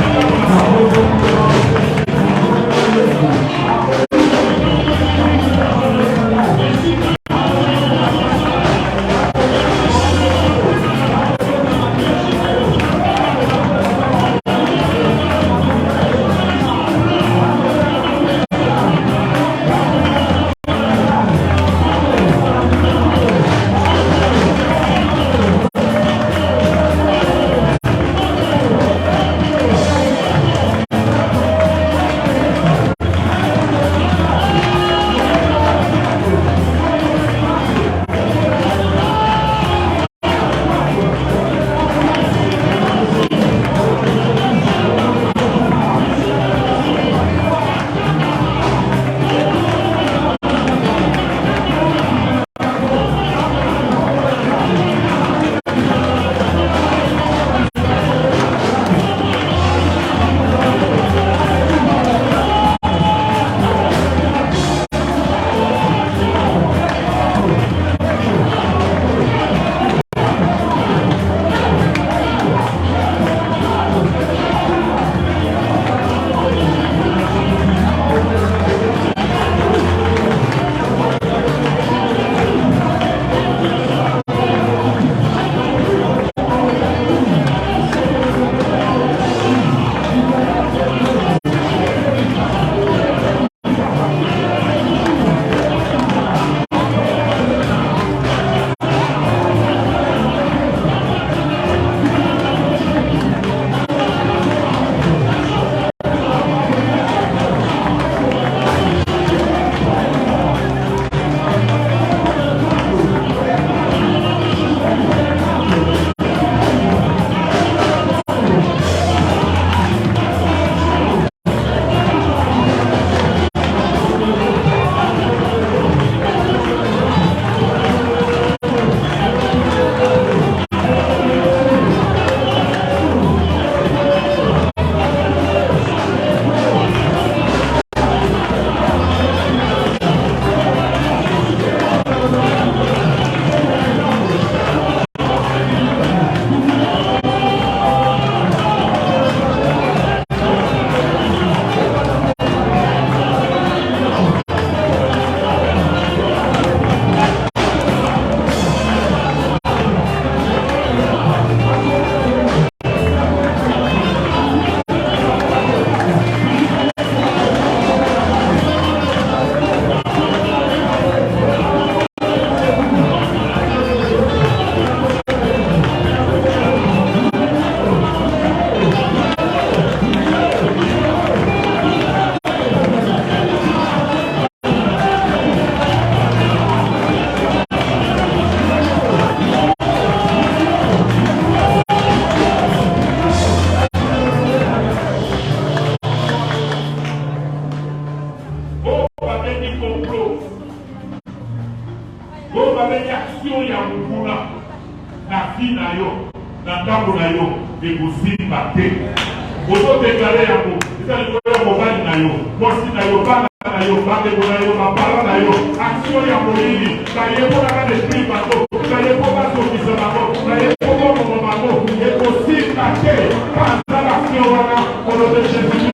yo, dans le na yo, et vous y battez. Vous avez déclaré à vous, vous allez voir mon mari na yo, moi si na yo, pas na yo, pas de na yo, ma parole na yo, action ya moïli, ça y est pour la l'esprit bateau, ça y est pour la sortie de la mort, ça y est pour mon bateau, et vous y battez, pas dans l'action, on le Jésus.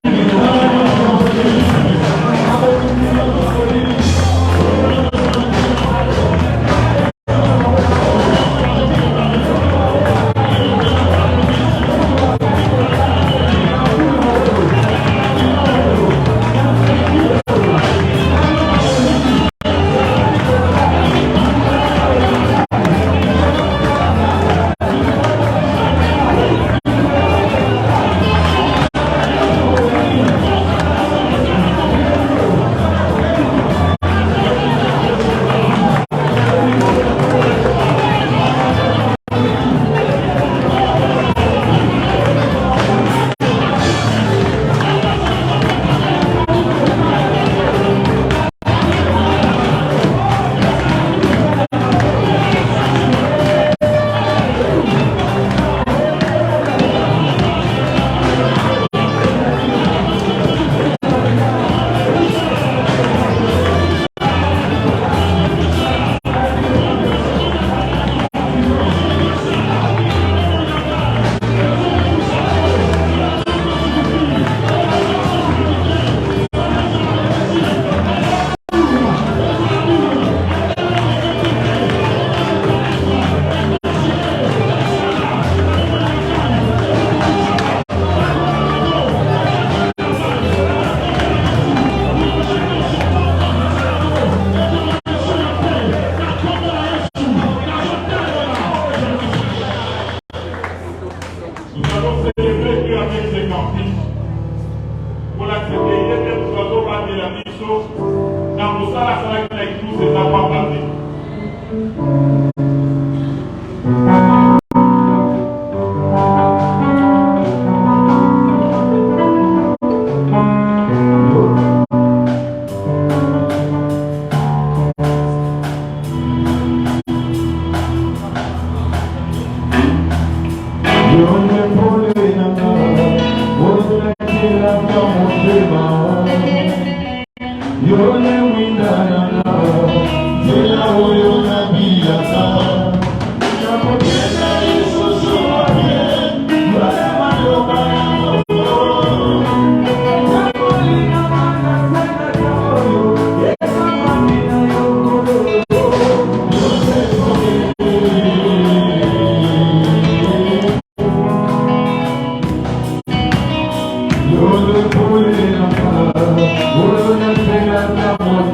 Yo le voy a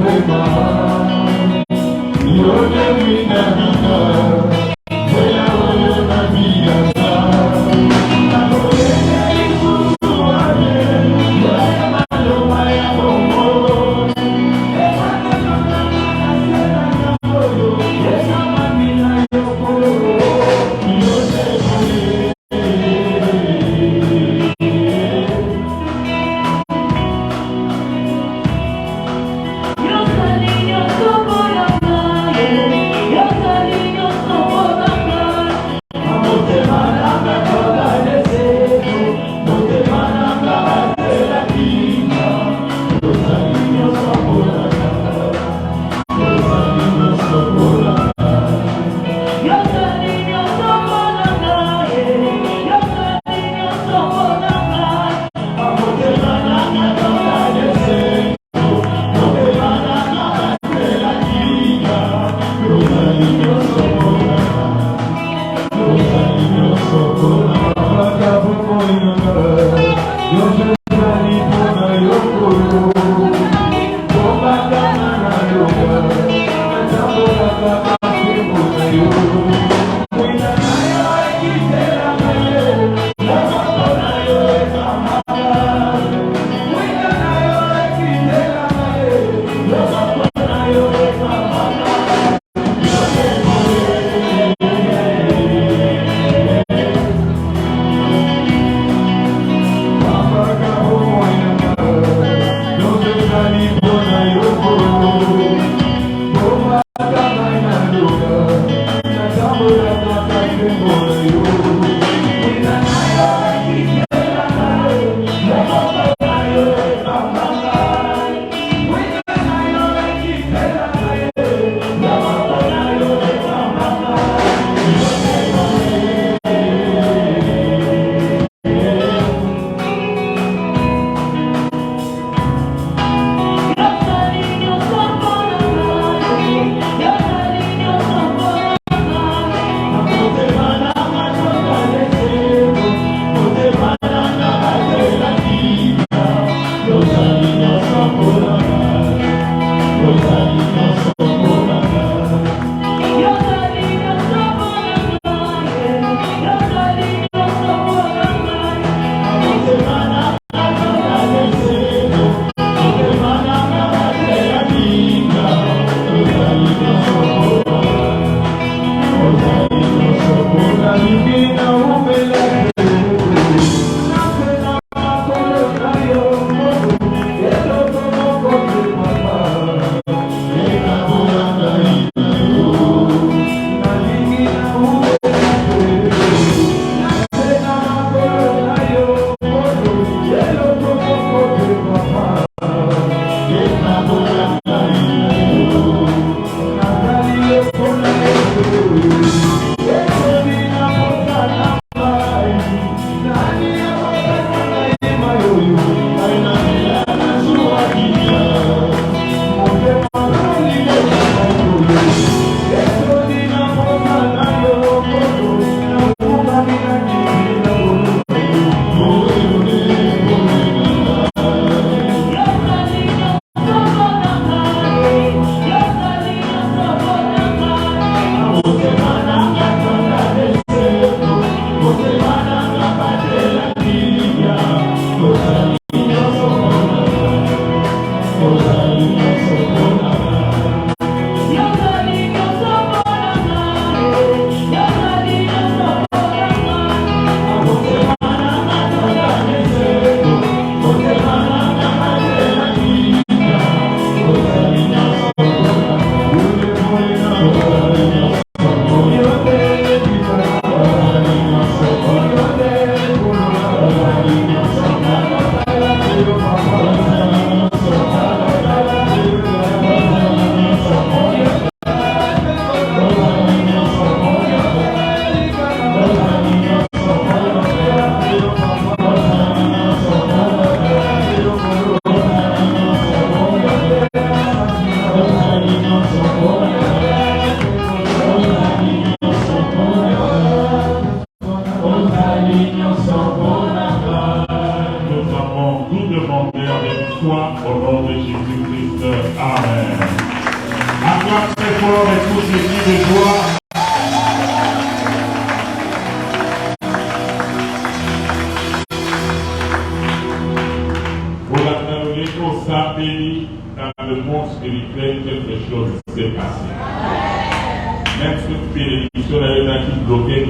Même si tu fais l'émission, il y a qui bloqué.